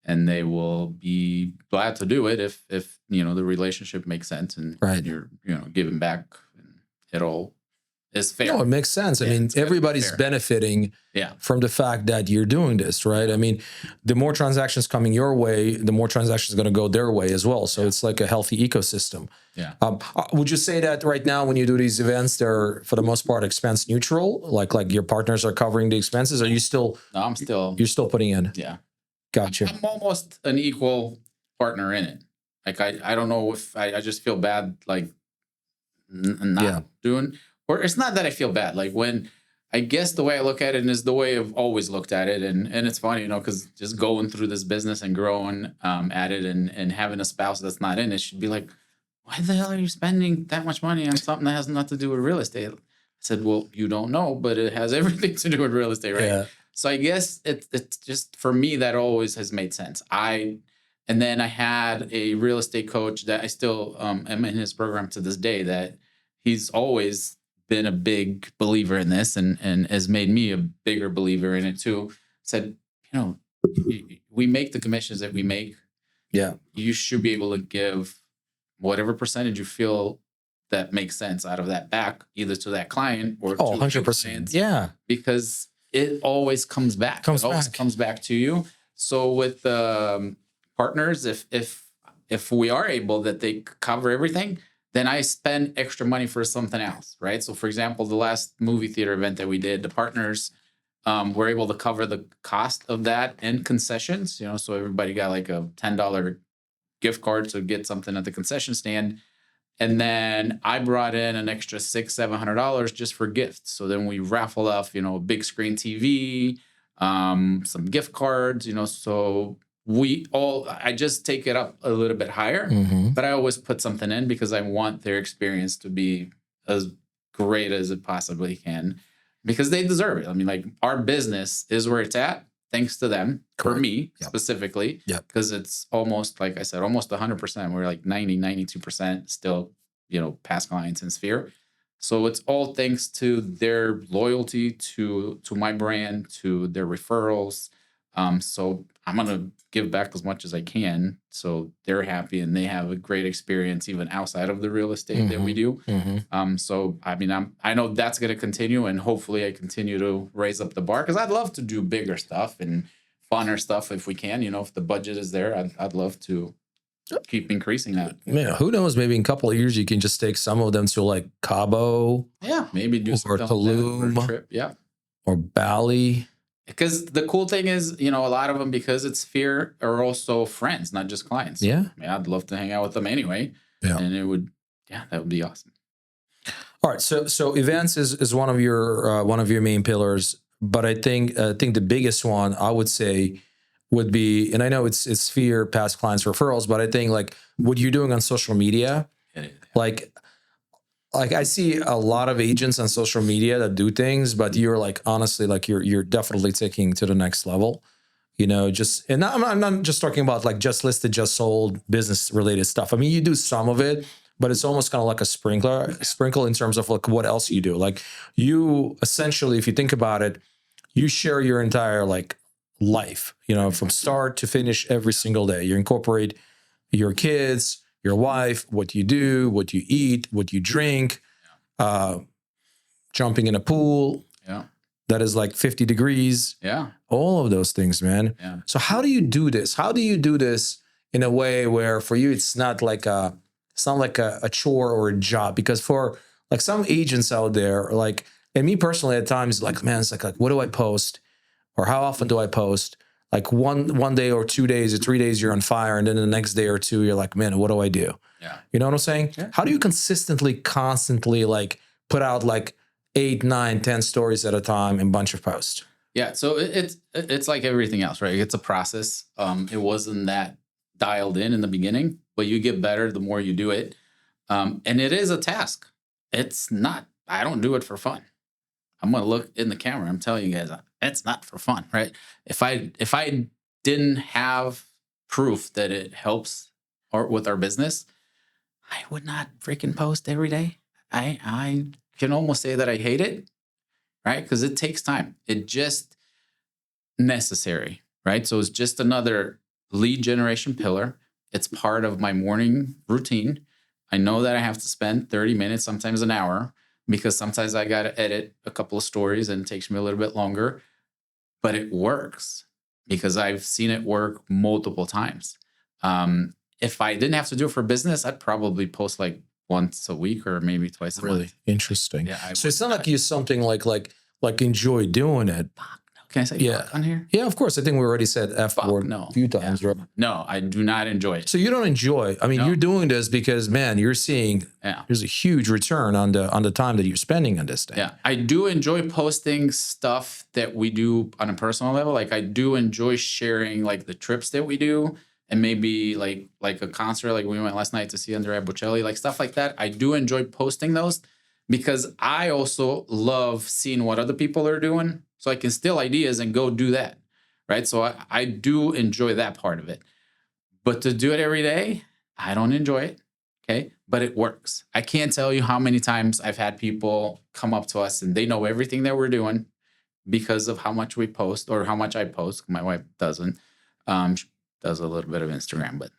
S1: they will be glad to do it if the relationship makes sense and you're giving back, and it all is fair.
S2: No, it makes sense. I mean, everybody's benefiting from the fact that you're doing this, right? I mean, the more transactions coming your way, the more transactions are going to go their way as well. So it's like a healthy ecosystem. Yeah. Would you say that right now when you do these events, they're for the most part expense neutral? Like your partners are covering the expenses? Or are you still? No, you're still putting in.
S1: Yeah.
S2: Gotcha.
S1: I'm almost an equal partner in it. Like I don't know if I just feel bad like not doing. Or it's not that I feel bad. Like when I guess the way I look at it is the way I've always looked at it. And it's funny, because just going through this business and growing at it and having a spouse that's not in it should be like, why the hell are you spending that much money on something that has nothing to do with real estate? I said, well, you don't know, but it has everything to do with real estate, right? Yeah. So I guess it's just, for me, that always has made sense. And then I had a real estate coach that I still am in his program to this day, that he's always been a big believer in this and has made me a bigger believer in it too. Said, we make the commissions that we make.
S2: Yeah.
S1: You should be able to give whatever percentage you feel that makes sense out of that back, either to that client or to
S2: 100%.
S1: clients.
S2: Yeah.
S1: Because it always comes back. It always comes back to you. So with partners, if we are able that they cover everything, then I spend extra money for something else, right? So for example, the last movie theater event that we did, the partners were able to cover the cost of that and concessions, so everybody got like a $10 gift card to get something at the concession stand. And then I brought in an extra $600-700 just for gifts. So then we raffled off, a big screen TV, some gift cards, so I just take it up a little bit higher, but I always put something in because I want their experience to be as great as it possibly can because they deserve it. I mean, like our business is where it's at. Thanks to them, for me specifically, because it's almost, like I said, almost 100%. We're like 92% still, past clients in Sphere. So it's all thanks to their loyalty to my brand, to their referrals. So I'm going to give back as much as I can so they're happy and they have a great experience even outside of the real estate that we do. So, I mean, I know that's going to continue and hopefully I continue to raise up the bar because I'd love to do bigger stuff and funner stuff if we can. If the budget is there, I'd love to keep increasing that.
S2: Man, who knows? Maybe in a couple of years you can just take some of them to like Cabo.
S1: Yeah, maybe do
S2: or Tulum,
S1: like trip. Yeah,
S2: or Bali.
S1: Because the cool thing is, a lot of them, because it's Sphere, are also friends, not just clients.
S2: Yeah.
S1: I mean, I'd love to hang out with them anyway. Yeah. And that would be awesome.
S2: All right. So events is one of your main pillars, but I think the biggest one I would say would be, and I know it's Sphere, past clients, referrals, but I think like what you're doing on social media, like I see a lot of agents on social media that do things, but you're like, honestly, like you're definitely taking to the next level, and I'm not just talking about like just listed, just sold, business related stuff. I mean, you do some of it, but it's almost kind of like a sprinkle in terms of like what else you do. Like you essentially, if you think about it, you share your entire like life, from start to finish every single day. You incorporate your kids, your wife, what you do, what you eat, what you drink, jumping in a pool that is like 50 degrees.
S1: Yeah.
S2: All of those things, man.
S1: Yeah.
S2: So how do you do this? How do you do this in a way where for you it's not like a chore or a job? Because for like some agents out there, like, and me personally at times, like, man, it's like what do I post? Or how often do I post? Like one day or 2 days or 3 days you're on fire, and then the next day or two you're like, man, what do I do?
S1: Yeah.
S2: You know what I'm saying? Yeah. How do you constantly like put out like 8, 9, 10 stories at a time and bunch of posts?
S1: Yeah. So it's like everything else, right? It's a process. It wasn't that dialed in the beginning, but you get better the more you do it. And it is a task. It's not, I don't do it for fun. I'm going to look in the camera. I'm telling you guys, it's not for fun, right? If I didn't have proof that it helps with our business, I would not freaking post every day. I can almost say that I hate it, right? Because it takes time. It just necessary, right? So it's just another lead generation pillar. It's part of my morning routine. I know that I have to spend 30 minutes, sometimes an hour, because sometimes I got to edit a couple of stories and it takes me a little bit longer, but it works because I've seen it work multiple times. If I didn't have to do it for business, I'd probably post like once a week or maybe twice a month.
S2: Really interesting.
S1: Yeah.
S2: So it's not like you something like enjoy doing it.
S1: Can I say fuck on here?
S2: Yeah, of course. I think we already said F word a few times, right?
S1: No, I do not enjoy it.
S2: So you don't enjoy. I mean, you're doing this because, man, you're seeing there's a huge return on the time that you're spending on this thing.
S1: Yeah, I do enjoy posting stuff that we do on a personal level. Like I do enjoy sharing like the trips that we do, and maybe like a concert like we went last night to see Andrea Bocelli, like stuff like that. I do enjoy posting those because I also love seeing what other people are doing. So I can steal ideas and go do that, right? So I do enjoy that part of it. But to do it every day, I don't enjoy it, okay? But it works. I can't tell you how many times I've had people come up to us and they know everything that we're doing because of how much we post or how much I post. My wife doesn't. She does a little bit of Instagram, but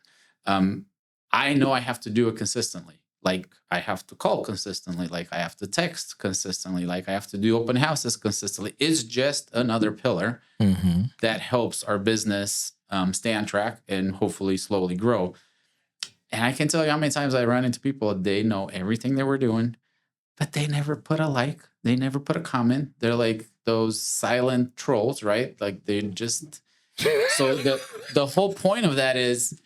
S1: I know I have to do it consistently. like I have to call consistently, like I have to text consistently, like I have to do open houses consistently. It's just another pillar that helps our business stay on track and hopefully slowly grow. And I can tell you how many times I run into people, they know everything that we're doing, but they never put a like, they never put a comment. They're like those silent trolls, right? Like they just, so the whole point of that is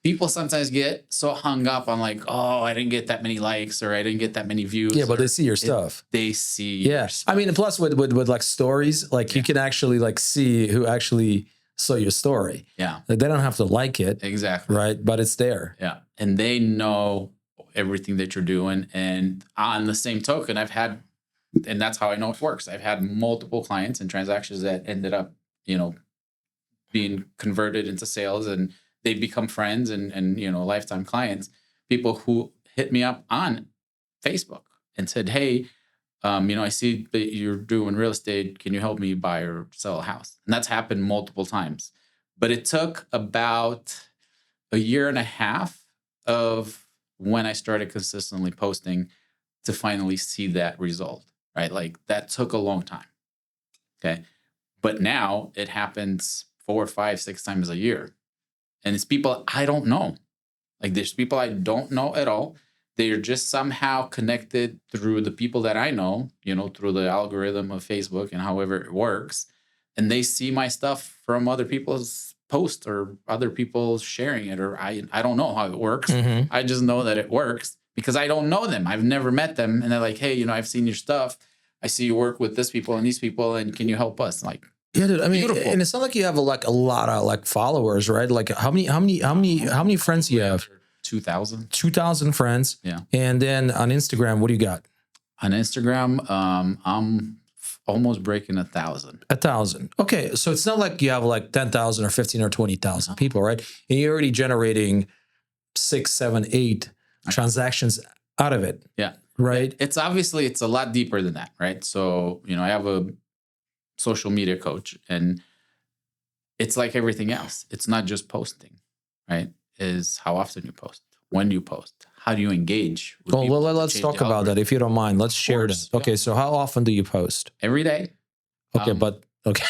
S1: people sometimes get so hung up on like, oh, I didn't get that many likes or I didn't get that many views.
S2: Yeah, but they see your stuff.
S1: They see
S2: Yeah.
S1: your stuff.
S2: I mean, plus with like stories, like you can actually like see who actually saw your story.
S1: Yeah.
S2: Like, they don't have to like it.
S1: Exactly.
S2: Right. But it's there.
S1: Yeah. And they know everything that you're doing. And on the same token, and that's how I know it works. I've had multiple clients and transactions that ended up, being converted into sales, and they become friends and lifetime clients. People who hit me up on Facebook and said, hey, I see that you're doing real estate. Can you help me buy or sell a house? And that's happened multiple times. But it took about a year and a half of when I started consistently posting to finally see that result, right? Like that took a long time. Okay. But now it happens 4, 5, 6 times a year. And it's people I don't know. Like there's people I don't know at all. They're just somehow connected through the people that I know, through the algorithm of Facebook and however it works. And they see my stuff from other people's posts or other people sharing it, or I don't know how it works. I just know that it works because I don't know them. I've never met them. And they're like, hey, I've seen your stuff. I see you work with this people and these people, and can you help us? Like,
S2: yeah, dude. I mean,
S1: beautiful.
S2: And it's not like you have a lot of like followers, right? Like how many friends do you have?
S1: 2,000.
S2: 2,000 friends.
S1: Yeah.
S2: And then on Instagram, what do you got?
S1: On Instagram, I'm almost breaking 1,000.
S2: 1,000. Okay, so it's not like you have like 10,000 or 15 or 20,000 people, right? And you're already generating 6, 7, 8 transactions out of it.
S1: Yeah.
S2: Right.
S1: It's obviously it's a lot deeper than that, right? So I have a social media coach, and it's like everything else. It's not just posting, right? Is how often you post, when you post, how do you engage with people?
S2: Well, let's talk about that if you don't mind. Let's share that. Okay,
S1: yeah.
S2: so how often do you post?
S1: Every day.
S2: Okay, but okay.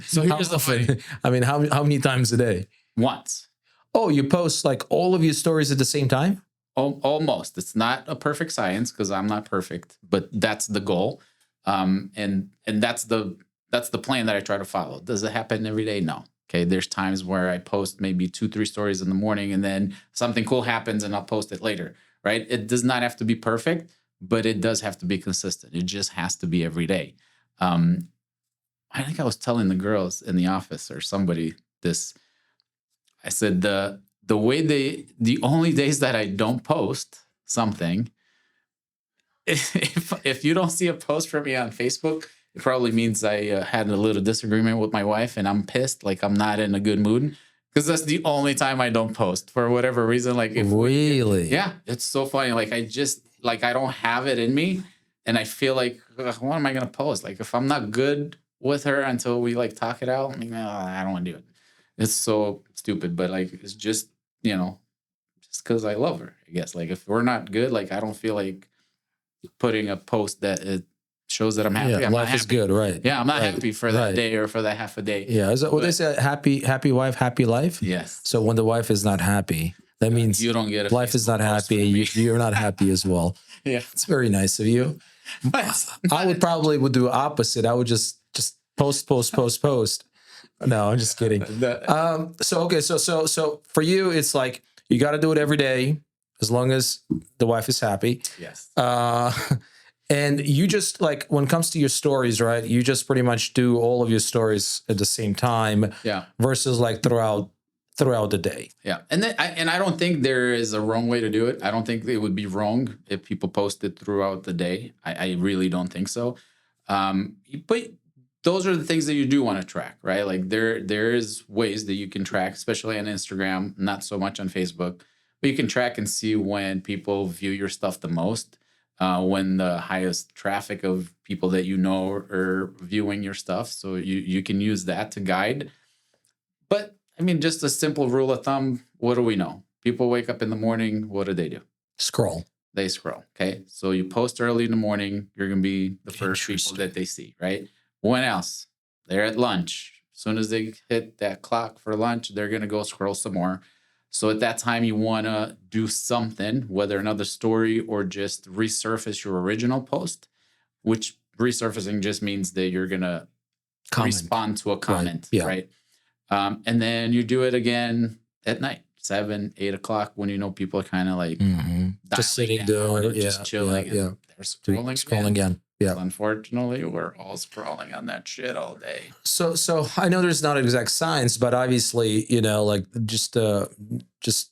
S1: So here's the funny.
S2: I mean, how many times a day?
S1: Once.
S2: Oh, you post like all of your stories at the same time?
S1: Almost. It's not a perfect science because I'm not perfect, but that's the goal. And that's the plan that I try to follow. Does it happen every day? No. Okay. There's times where I post maybe 2, 3 stories in the morning, and then something cool happens and I'll post it later. Right. It does not have to be perfect, but it does have to be consistent. It just has to be every day. I think I was telling the girls in the office or somebody this. I said the only days that I don't post something, if you don't see a post from me on Facebook, it probably means I had a little disagreement with my wife and I'm pissed, like I'm not in a good mood, because that's the only time I don't post for whatever reason. Like
S2: really,
S1: yeah, it's so funny. Like I don't have it in me, and I feel like, what am I gonna post? Like if I'm not good with her until we like talk it out, I'm like, no, I don't want to do it. It's so stupid, but like it's just just because I love her, I guess. Like if we're not good, like I don't feel like putting a post that it shows that I'm happy.
S2: Yeah, life is good, right?
S1: Yeah, I'm not happy for that day or for that half a day.
S2: Yeah, is that what they say? Happy wife, happy life.
S1: Yes.
S2: So when the wife is not happy, that means
S1: you don't get a
S2: life is not happy. You're not happy as well.
S1: Yeah,
S2: it's very nice of you. I would probably do opposite. I would just post. No, I'm just kidding. So okay, so for you, it's like you got to do it every day as long as the wife is happy.
S1: Yes.
S2: And you just like when it comes to your stories, right? You just pretty much do all of your stories at the same time.
S1: Yeah.
S2: Versus like throughout the day.
S1: Yeah. And I don't think there is a wrong way to do it. I don't think it would be wrong if people posted throughout the day. I really don't think so. But those are the things that you do want to track, right? Like there is ways that you can track, especially on Instagram, not so much on Facebook, but you can track and see when people view your stuff the most, when the highest traffic of people that you know are viewing your stuff. So you can use that to guide. But I mean, just a simple rule of thumb, what do we know? People wake up in the morning, what do?
S2: Scroll.
S1: They scroll. Okay. So you post early in the morning, you're going to be the first people
S2: Interesting.
S1: that they see, right? When else? They're at lunch. As soon as they hit that clock for lunch, they're going to go scroll some more. So at that time, you want to do something, whether another story or just resurface your original post, which resurfacing just means that you're going to
S2: Comment.
S1: respond to a comment,
S2: Yeah.
S1: right? And then you do it again at night, 7, 8 o'clock, when you know people are kind of like
S2: Just sitting
S1: down
S2: there,
S1: or just chilling.
S2: yeah.
S1: They're scrolling,
S2: Scrolling again. Yeah.
S1: So unfortunately, we're all scrolling on that shit all day.
S2: So I know there's not exact science, but obviously, like just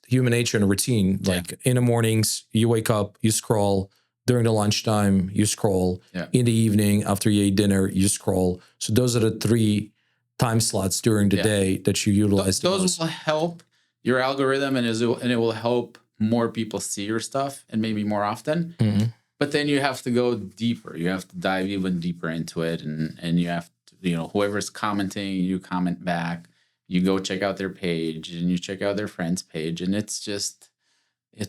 S2: human nature and routine. Like in the mornings, you wake up, you scroll. During the lunchtime, you scroll.
S1: Yeah.
S2: In the evening, after you ate dinner, you scroll. So those are the 3 time slots during the day that you utilize.
S1: Those will help your algorithm, and it will help more people see your stuff and maybe more often.
S2: Mm-hmm.
S1: But then you have to go deeper. You have to dive even deeper into it, and you have to, whoever's commenting, you comment back. You go check out their page, and you check out their friend's page, and it's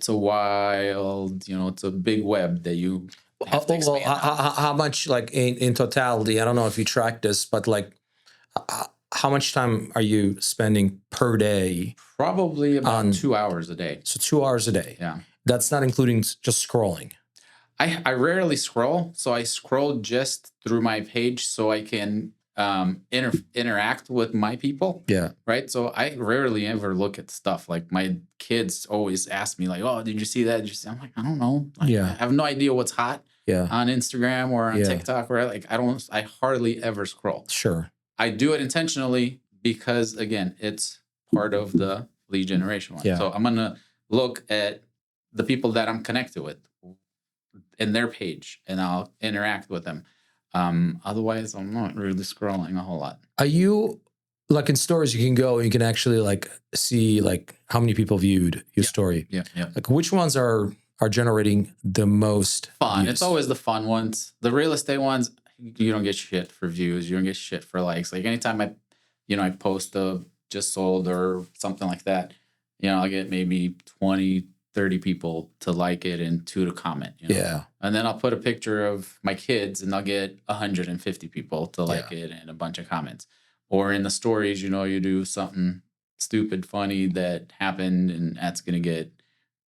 S1: a wild, it's a big web that you have to expand
S2: how much, like in totality? I don't know if you track this, but like, how much time are you spending per day?
S1: Probably about 2 hours a day.
S2: So 2 hours a day.
S1: Yeah.
S2: That's not including just scrolling.
S1: I rarely scroll, so I scroll just through my page so I can interact with my people.
S2: Yeah.
S1: Right. So I rarely ever look at stuff. Like my kids always ask me, like, "Oh, did you see that? Did you see?" I'm like, I don't know. Like, I have no idea what's hot.
S2: Yeah.
S1: On Instagram or on TikTok, or like I hardly ever scroll.
S2: Sure.
S1: I do it intentionally because, again, it's part of the lead generation one.
S2: Yeah.
S1: So I'm gonna look at the people that I'm connected with in their page, and I'll interact with them. Otherwise, I'm not really scrolling a whole lot.
S2: Are you, like, in stories you can go and you can actually like see like how many people viewed your story?
S1: Yeah.
S2: Like which ones are generating the most
S1: fun?
S2: views?
S1: It's always the fun ones. The real estate ones, you don't get shit for views. You don't get shit for likes. Like anytime I post a just sold or something like that, I'll get maybe 20, 30 people to like it and 2 to comment.
S2: Yeah.
S1: And then I'll put a picture of my kids and I'll get 150 people to like it and a bunch of comments. Or in the stories, you do something stupid, funny that happened, and that's going to get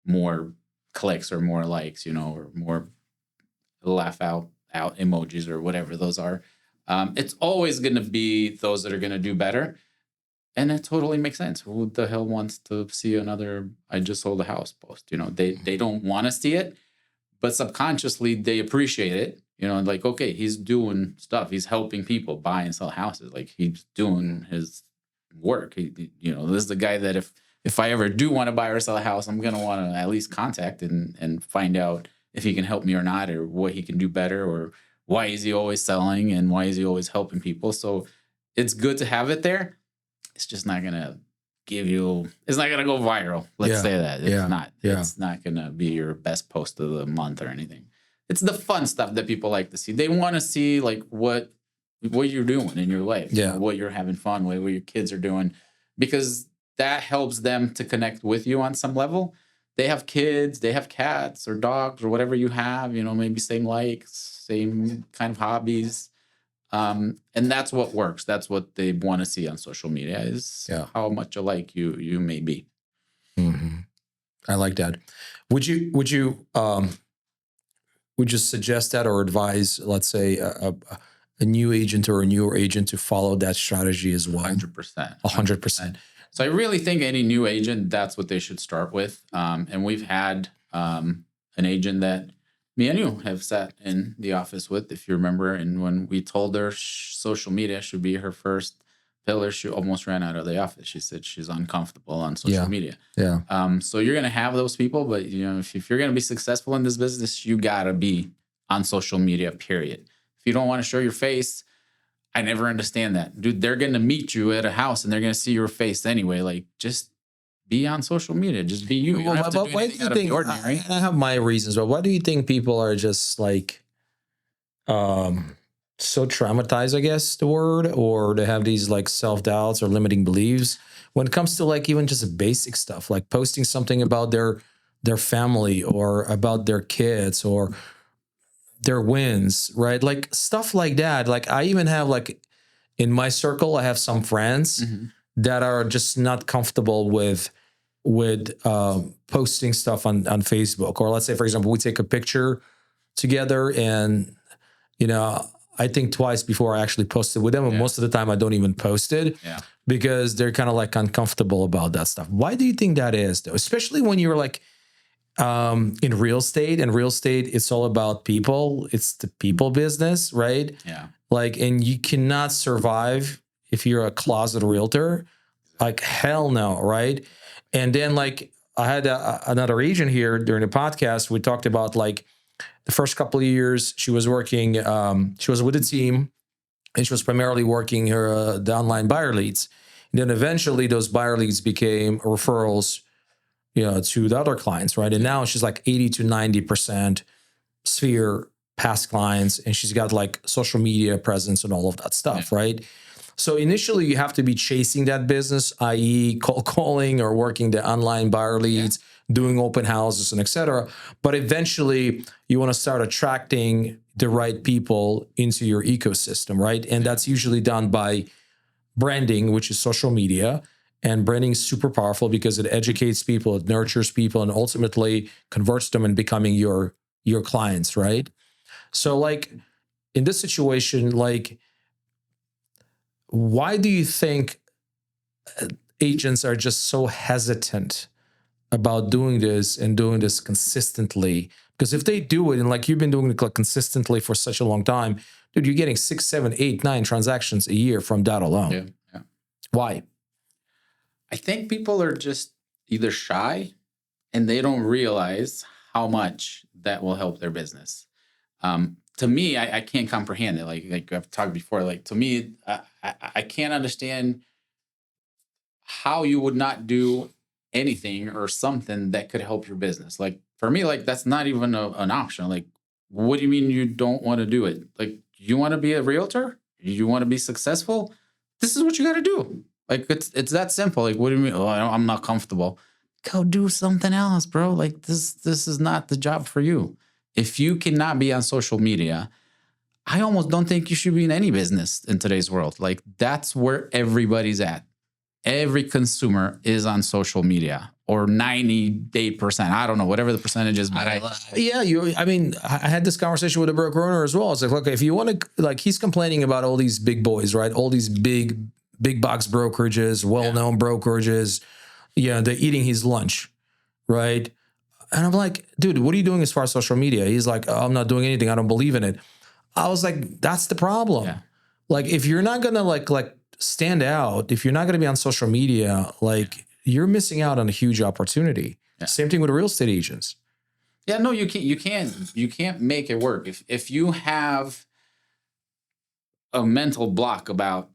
S1: more clicks or more likes, or more laugh out emojis or whatever those are. It's always going to be those that are going to do better. And that totally makes sense. Who the hell wants to see another "I just sold a house" post? They don't want to see it, but subconsciously they appreciate it. Like, okay, he's doing stuff. He's helping people buy and sell houses. Like, he's doing his work. This is the guy that if I ever do want to buy or sell a house, I'm going to want to at least contact and find out if he can help me or not, or what he can do better, or why is he always selling and why is he always helping people. So it's good to have it there. It's just not going to it's not going to go viral. Let's say that. It's not. Yeah. It's not going to be your best post of the month or anything. It's the fun stuff that people like to see. They want to see like what you're doing in your life.
S2: Yeah.
S1: What you're having fun with, what your kids are doing, because that helps them to connect with you on some level. They have kids, they have cats or dogs or whatever you have, maybe same likes, same kind of hobbies. And that's what works. That's what they want to see on social media is how much alike you may be.
S2: Mm-hmm. I like that. Would you suggest that or advise, let's say, a new agent or a newer agent to follow that strategy as well?
S1: 100%.
S2: 100%.
S1: So I really think any new agent, that's what they should start with. And we've had an agent that me and you have sat in the office with, if you remember. And when we told her social media should be her first pillar, she almost ran out of the office. She said she's uncomfortable on social media.
S2: Yeah.
S1: So you're going to have those people, but if you're going to be successful in this business, you got to be on social media, period. If you don't want to show your face, I never understand that. Dude, they're going to meet you at a house and they're going to see your face anyway. Like, just be on social media. Just be you. You don't have to do anything out of the ordinary.
S2: I have my reasons, but why do you think people are just like so traumatized, I guess the word, or they have these like self-doubts or limiting beliefs when it comes to like even just basic stuff, like posting something about their their family or about their kids or their wins, right? Like stuff like that. Like I even have like in my circle, I have some friends that are just not comfortable with posting stuff on Facebook. Or let's say, for example, we take a picture together and, you know, I think twice before I actually post it with them. And most of the time I don't even post it because they're kind of like uncomfortable about that stuff. Why do you think that is though? Especially when you're like in real estate, and real estate, it's all about people. It's the people business, right?
S1: Yeah.
S2: Like, and you cannot survive if you're a closet realtor. Like hell no, right? And then like I had another agent here during the podcast. We talked about like the first couple of years she was working. She was with a team, and she was primarily working her the online buyer leads. And then eventually those buyer leads became referrals, you know, to the other clients, right? And now she's like 80 to 90% sphere past clients, and she's got like social media presence and all of that stuff, right? So initially you have to be chasing that business, i.e. cold calling or working the online buyer leads, doing open houses and et cetera. But eventually you want to start attracting the right people into your ecosystem, right? And that's usually done by branding, which is social media. And branding is super powerful because it educates people, it nurtures people, and ultimately converts them and becoming your clients, right? So like in this situation, like, why do you think agents are just so hesitant about doing this and doing this consistently? Because if they do it, and like you've been doing it like consistently for such a long time, dude, you're getting 6, 7, 8, 9 transactions a year from that alone.
S1: Yeah.
S2: Why?
S1: I think people are just either shy and they don't realize how much that will help their business. To me, I can't comprehend it. Like I've talked before, like to me, I can't understand how you would not do anything or something that could help your business. Like for me, like that's not even an option. Like, what do you mean you don't want to do it? Like, you want to be a realtor? You want to be successful? This is what you got to do. Like it's that simple. Like, what do you mean? Oh, I'm not comfortable. Go do something else, bro. Like this is not the job for you. If you cannot be on social media, I almost don't think you should be in any business in today's world. Like that's where everybody's at. Every consumer is on social media, or 98%. I don't know, whatever the percentage is. But
S2: I mean, I had this conversation with a broker owner as well. It's like, okay, if you want to, like, he's complaining about all these big boys, right? All these big box brokerages, well-known brokerages. Yeah, they're eating his lunch, right? And I'm like, dude, what are you doing as far as social media? He's like, oh, I'm not doing anything. I don't believe in it. I was like, that's the problem. Yeah. Like, if you're not gonna like stand out, if you're not gonna be on social media, like you're missing out on a huge opportunity. Yeah. Same thing with real estate agents.
S1: Yeah, no, you can't make it work. If you have a mental block about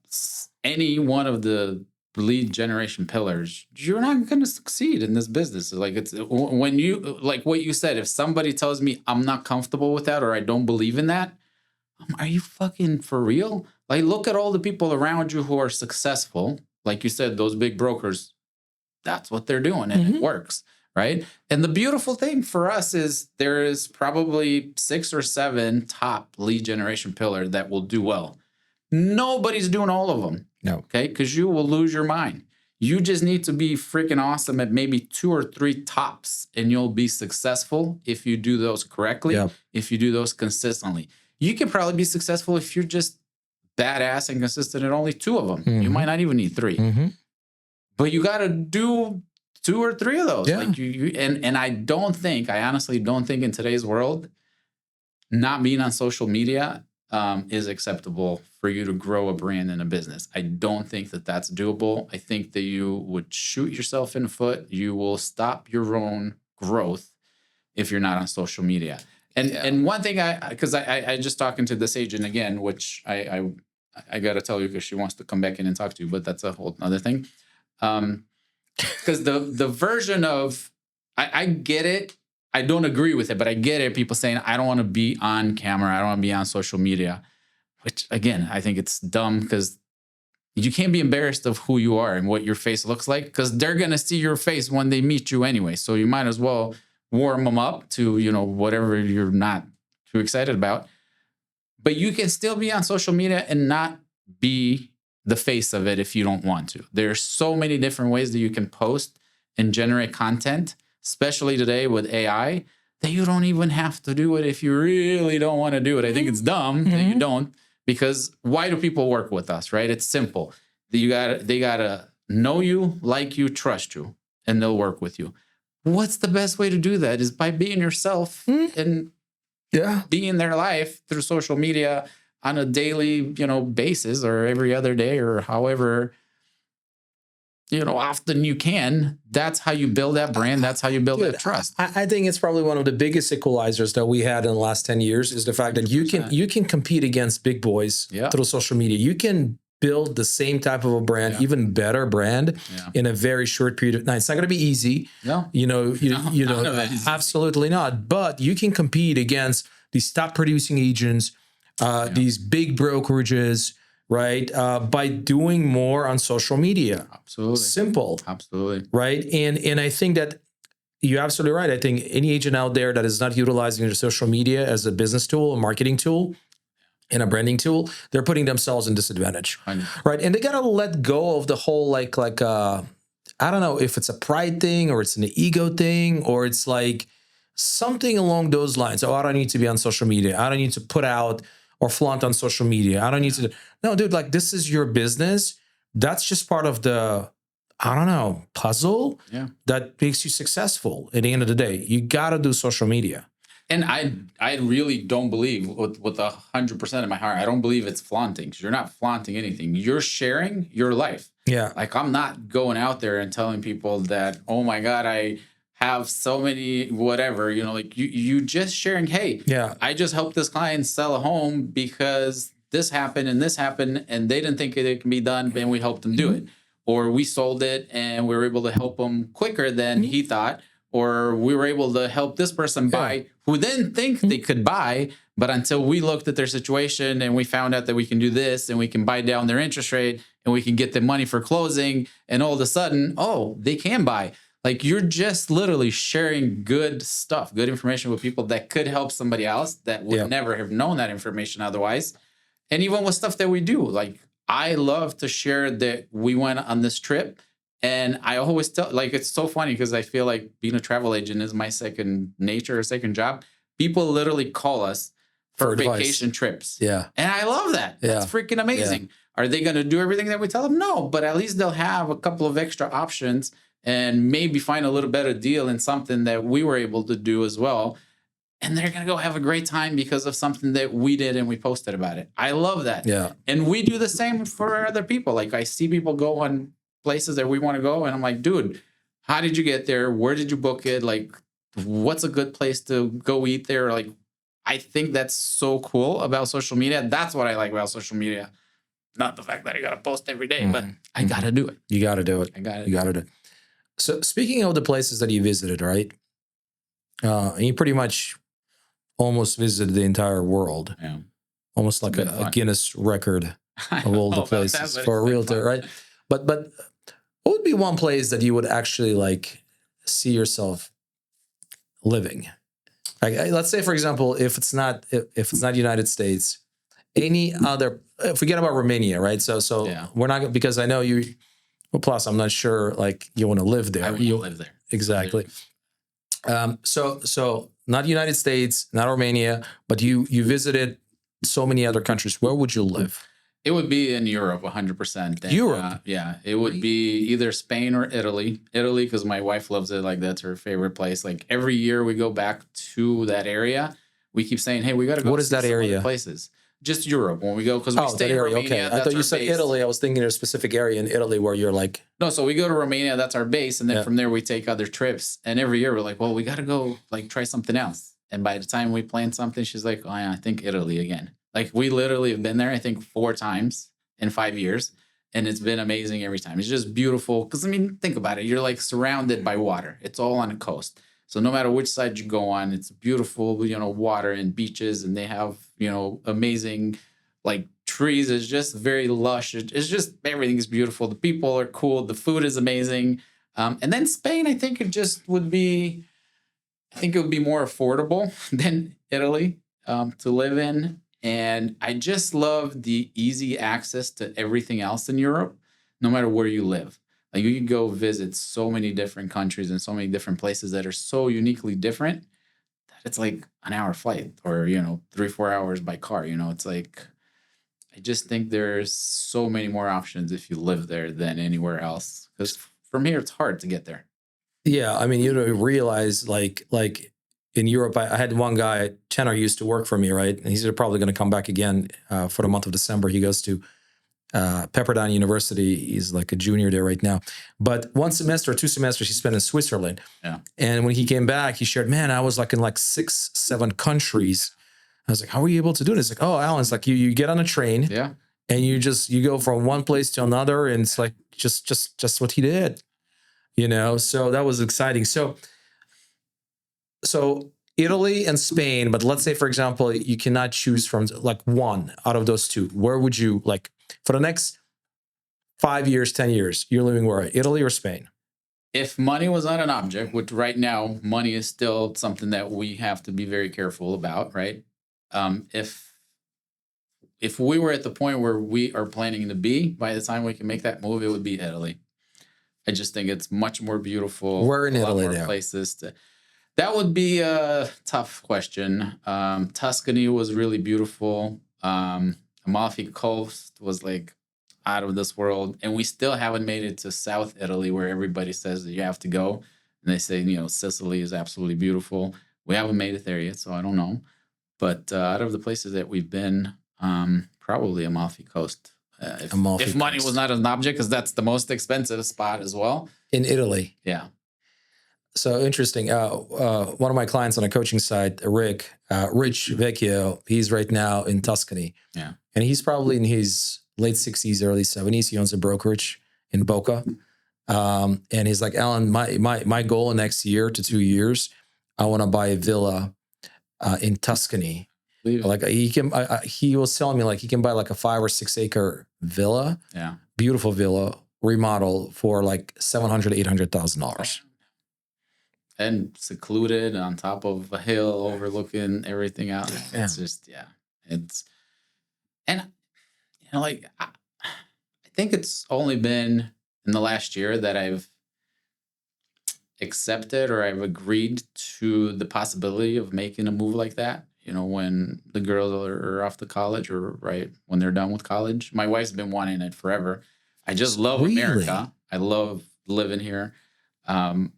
S1: any one of the lead generation pillars, you're not going to succeed in this business. Like it's when you, like what you said, if somebody tells me I'm not comfortable with that or I don't believe in that, are you fucking for real? Like, look at all the people around you who are successful. Like you said, those big brokers, that's what they're doing and it works, right? And the beautiful thing for us is there is probably 6 or 7 top lead generation pillar that will do well. Nobody's doing all of them.
S2: No.
S1: Okay? Because you will lose your mind. You just need to be freaking awesome at maybe 2 or 3 tops, and you'll be successful if you do those correctly, if you do those consistently. You can probably be successful if you're just badass and consistent at only 2 of them. You might not even need 3. But you got to do 2 or 3 of those.
S2: Yeah.
S1: Like and I honestly don't think in today's world, not being on social media is acceptable for you to grow a brand and a business. I don't think that that's doable. I think that you would shoot yourself in the foot. You will stop your own growth if you're not on social media. And one thing because I just talking to this agent again, which I got to tell you because she wants to come back in and talk to you, but that's a whole other thing. Because the version of, I get it. I don't agree with it, but I get it. People saying, I don't want to be on camera. I don't want to be on social media, which again, I think it's dumb because you can't be embarrassed of who you are and what your face looks like because they're going to see your face when they meet you anyway. So you might as well warm them up to, whatever you're not too excited about. But you can still be on social media and not be the face of it if you don't want to. There's so many different ways that you can post and generate content, especially today with AI, that you don't even have to do it if you really don't want to do it. I think it's dumb that you don't, because why do people work with us, right? It's simple. They gotta know you, like you, trust you, and they'll work with you. What's the best way to do that is by being yourself and be in their life through social media on a daily, basis, or every other day, or however, often you can. That's how you build that brand. That's how you build that trust.
S2: I think it's probably one of the biggest equalizers that we had in the last 10 years is the fact that you can compete against big boys through social media. You can build the same type of a brand, even better brand in a very short period of time. It's not going to be easy.
S1: No.
S2: Absolutely not. But you can compete against these top producing agents, these big brokerages, right? By doing more on social media.
S1: Absolutely.
S2: Simple.
S1: Absolutely.
S2: Right. And I think that you're absolutely right. I think any agent out there that is not utilizing their social media as a business tool, a marketing tool, and a branding tool, they're putting themselves in disadvantage. Right. And they got to let go of the whole, I don't know if it's a pride thing or it's an ego thing, or it's like something along those lines. Oh, I don't need to be on social media. I don't need to put out or flaunt on social media. I don't need to. No, dude, this is your business. That's just part of the, puzzle that makes you successful at the end of the day. You got to do social media.
S1: And I really don't believe with 100% of my heart, I don't believe it's flaunting, because you're not flaunting anything. You're sharing your life.
S2: Yeah.
S1: I'm not going out there and telling people that, oh my God, I have so many, whatever, you just sharing, hey, I just helped this client sell a home because this happened and they didn't think it can be done, and we helped them do it. Or we sold it and we were able to help him quicker than he thought. Or we were able to help this person buy who didn't think they could buy, but until we looked at their situation and we found out that we can do this and we can buy down their interest rate and we can get them money for closing, and all of a sudden, they can buy. You're just literally sharing good stuff, good information with people that could help somebody else that would never have known that information otherwise. And even with stuff that we do, I love to share that we went on this trip. And I always tell, it's so funny because I feel like being a travel agent is my second nature or second job. People literally call us for vacation trips.
S2: Yeah.
S1: And I love that. Yeah. That's freaking amazing. Yeah. Are they going to do everything that we tell them? No, but at least they'll have a couple of extra options and maybe find a little better deal in something that we were able to do as well. And they're going to go have a great time because of something that we did and we posted about it. I love that.
S2: Yeah.
S1: And we do the same for other people. I see people go on places that we want to go, and I'm like, dude, how did you get there? Where did you book it? What's a good place to go eat there? I think that's so cool about social media. That's what I like about social media. Not the fact that I got to post every day, but I got to do it.
S2: You got to do it.
S1: You got to do it.
S2: So speaking of the places that you visited, right? You pretty much almost visited the entire world.
S1: Yeah.
S2: Almost like a Guinness record of all the places for a realtor, right? But what would be one place that you would actually see yourself living? Let's say, for example, if it's not United States, any other, forget about Romania, right? So we're not, because I know you. Well, plus I'm not sure you want to live there.
S1: I want to live there.
S2: Exactly. So not United States, not Romania, but you visited so many other countries. Where would you live?
S1: It would be in Europe, 100%.
S2: Europe?
S1: Yeah. It would be either Spain or Italy. Italy, because my wife loves it. That's her favorite place. Every year we go back to that area. We keep saying, hey, we got to go.
S2: What is that area?
S1: Places. Just Europe when we go, because we stay in Romania.
S2: Okay. I thought you said base. Italy. I was thinking there's a specific area in Italy where you're
S1: No, so we go to Romania. That's our base. And then from there we take other trips. And every year we're like, well, we got to go try something else. And by the time we plan something, she's like, oh, yeah, I think Italy again. We literally have been there, I think, 4 times in 5 years. And it's been amazing every time. It's just beautiful. Because, think about it. You're surrounded by water. It's all on the coast. So no matter which side you go on, it's beautiful, water and beaches. And they have, amazing, trees. It's just very lush. It's just, everything's beautiful. The people are cool. The food is amazing. And then Spain, I think it just would be I think it would be more affordable than Italy to live in. And I just love the easy access to everything else in Europe, no matter where you live. Like you can go visit so many different countries and so many different places that are so uniquely different that it's like an hour flight or, 3, 4 hours by car. It's like, I just think there's so many more options if you live there than anywhere else. Because from here, it's hard to get there.
S2: Yeah, I mean, you don't realize like in Europe, I had one guy, Chenner, used to work for me, right? And he's probably going to come back again for the month of December. He goes to Pepperdine University. He's like a junior there right now. But 1 semester or 2 semesters he spent in Switzerland.
S1: Yeah.
S2: And when he came back, he shared, man, I was like in like 6, 7 countries. I was like, how were you able to do this? Like, oh, Alan, it's like you get on a train,
S1: Yeah.
S2: and you go from one place to another, and it's like just what he did. So that was exciting. So Italy and Spain, but let's say, for example, you cannot choose from like one out of those two. Where would you like for the next 5 years, 10 years? You're living where? Italy or Spain?
S1: If money was not an object, which right now money is still something that we have to be very careful about, right? If we were at the point where we are planning to be, by the time we can make that move, it would be Italy. I just think it's much more beautiful.
S2: Where in Italy there?
S1: Places to. That would be a tough question. Tuscany was really beautiful. Amalfi Coast was like out of this world, and we still haven't made it to South Italy, where everybody says that you have to go, and they say Sicily is absolutely beautiful. We haven't made it there yet, so I don't know. But out of the places that we've been, probably Amalfi Coast. If money was not an object, because that's the most expensive spot as well.
S2: In Italy.
S1: Yeah.
S2: So interesting. One of my clients on the coaching side, Rich Vecchio, he's right now in Tuscany.
S1: Yeah.
S2: And he's probably in his late 60s, early 70s. He owns a brokerage in Boca. And he's like, Alan, my goal in next year to 2 years, I want to buy a villa in Tuscany. Like he was telling me like he can buy like a 5 or 6 acre villa, beautiful villa, remodel for like $700,000-$800,000,
S1: and secluded on top of a hill, overlooking everything out. It's just it's and like I think it's only been in the last year that I've accepted or I've agreed to the possibility of making a move like that. When the girls are off to college or right when they're done with college. My wife's been wanting it forever. I just love America. I love living here.
S2: But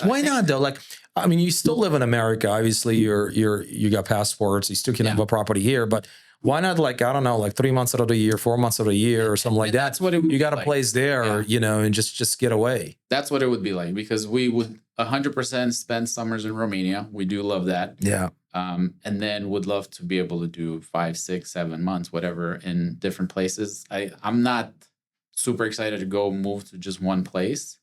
S2: why not though? Like, I mean, you still live in America. Obviously, you got passports. You still can have a property here. But why not, like, I don't know, like 3 months out of the year, 4 months out of the year, or something like that?
S1: That's what it would
S2: you got a
S1: like.
S2: place there, and just get away.
S1: That's what it would be like, because we would 100% spend summers in Romania. We do love that.
S2: Yeah.
S1: And then would love to be able to do 5, 6, 7 months, whatever, in different places. I'm not super excited to go move to just one place.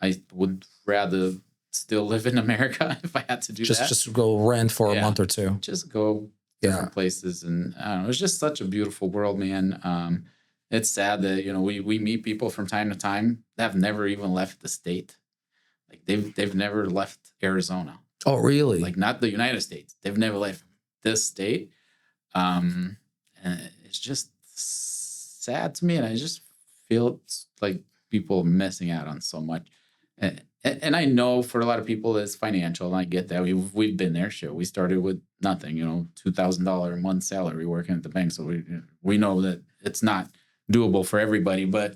S1: I would rather still live in America if I had to do that.
S2: Just go rent for a month or two.
S1: Just go different places, and I don't know. It's just such a beautiful world, man. It's sad that we meet people from time to time that have never even left the state. Like they've never left Arizona.
S2: Oh, really?
S1: Like not the United States. They've never left this state. And it's just sad to me, and I just feel like people are missing out on so much. And I know for a lot of people it's financial, and I get that. We've been there. Sure, we started with nothing, $2,000 a month salary working at the bank, so we know that it's not doable for everybody. But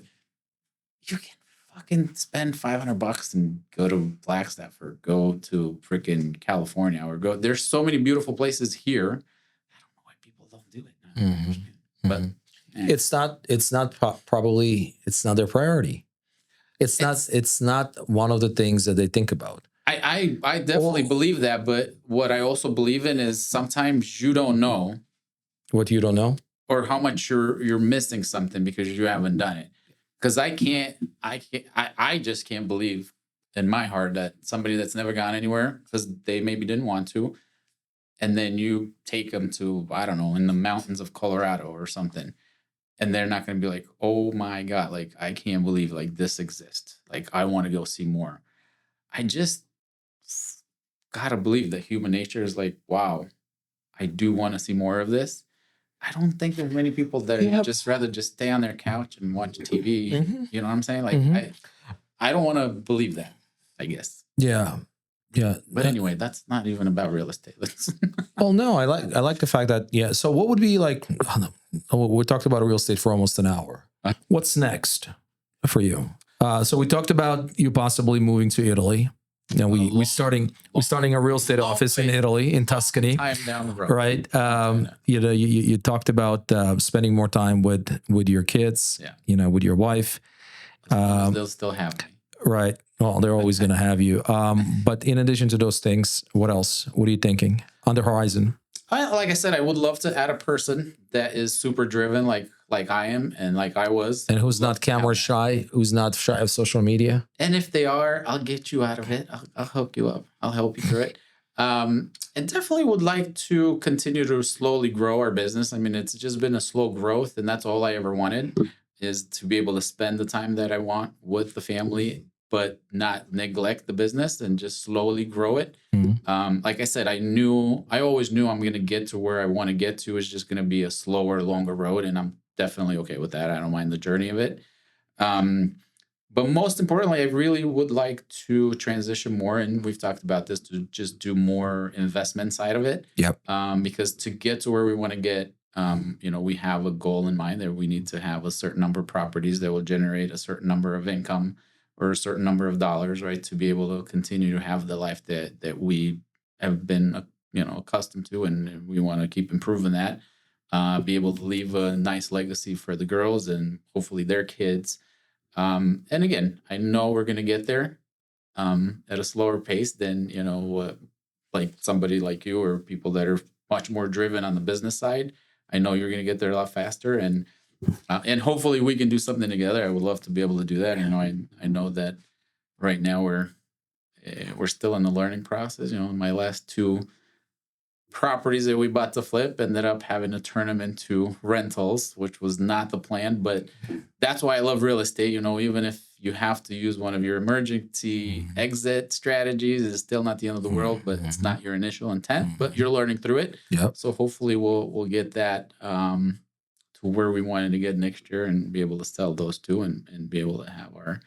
S1: you can fucking spend $500 and go to Flagstaff or go to freaking California or go. There's so many beautiful places here. I don't know why people don't do it.
S2: Mm-hmm.
S1: But
S2: it's not probably it's not their priority. It's not one of the things that they think about.
S1: I definitely believe that, but what I also believe in is sometimes you don't know
S2: what you don't know,
S1: or how much you're missing something because you haven't done it. Because I just can't believe in my heart that somebody that's never gone anywhere because they maybe didn't want to, and then you take them to, I don't know, in the mountains of Colorado or something, and they're not going to be like, oh my God, like, I can't believe like this exists. Like, I want to go see more. I just gotta believe that human nature is like, wow, I do want to see more of this. I don't think there's many people that
S2: Yep.
S1: just rather just stay on their couch and watch TV.
S2: Mhm.
S1: You know what I'm saying? Like
S2: Mhm.
S1: I don't want to believe that, I guess.
S2: Yeah. Yeah.
S1: But anyway, that's not even about real estate.
S2: Well, no, I like the fact that, yeah. So what would be like, oh, we talked about real estate for almost an hour. What's next for you? So we talked about you possibly moving to Italy. You know, we starting a real estate office in Italy, in Tuscany.
S1: Time down the road.
S2: Right. You know, you talked about spending more time with your kids,
S1: Yeah.
S2: you know, with your wife.
S1: They'll still have me.
S2: Right. Well, they're always going to have you. But in addition to those things, what else? What are you thinking on the horizon?
S1: Like I said, I would love to add a person that is super driven, like I am, and like I was,
S2: And who's not camera shy, who's not shy of social media.
S1: and if they are, I'll get you out of it. I'll hook you up. I'll help you through it. And definitely would like to continue to slowly grow our business. I mean, it's just been a slow growth, and that's all I ever wanted, is to be able to spend the time that I want with the family, but not neglect the business and just slowly grow it. Like I said, I always knew I'm going to get to where I want to get to. It's just going to be a slower, longer road, and I'm definitely okay with that. I don't mind the journey of it. But most importantly, I really would like to transition more, and we've talked about this, to just do more investment side of it.
S2: Yep.
S1: Because to get to where we want to get, you know, we have a goal in mind that we need to have a certain number of properties that will generate a certain number of income or a certain number of dollars, right, to be able to continue to have the life that we have been, you know, accustomed to, and we want to keep improving that. Be able to leave a nice legacy for the girls and hopefully their kids. And again, I know we're going to get there at a slower pace than, you know, like somebody like you or people that are much more driven on the business side. I know you're going to get there a lot faster, and hopefully we can do something together. I would love to be able to do that. You know, I know that right now we're still in the learning process. You know, my last two properties that we bought to flip ended up having to turn them into rentals, which was not the plan, but that's why I love real estate. You know, even if you have to use one of your emergency exit strategies, it's still not the end of the world, but it's not your initial intent, but you're learning through it.
S2: Yep.
S1: So hopefully we'll get that to where we wanted to get next year and be able to sell those two and be able to have our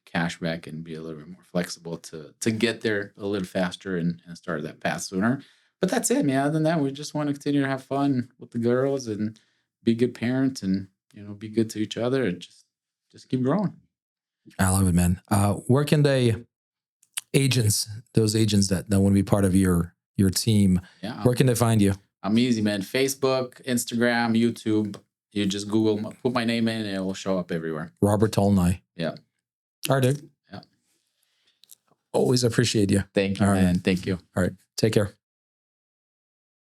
S1: cash back and be a little bit more flexible to get there a little faster and start that path sooner. But that's it, man. Other than that, we just want to continue to have fun with the girls and be good parents and, you know, be good to each other and just keep growing.
S2: I love it, man. Where can those agents that want to be part of your team, where can they find you?
S1: I'm easy, man. Facebook, Instagram, YouTube. You just Google, put my name in, and it will show up everywhere.
S2: Robert Tolnai.
S1: Yeah.
S2: All right, dude.
S1: Yeah.
S2: Always appreciate you.
S1: Thank you,
S2: All
S1: man.
S2: right.
S1: Thank you.
S2: All right. Take care.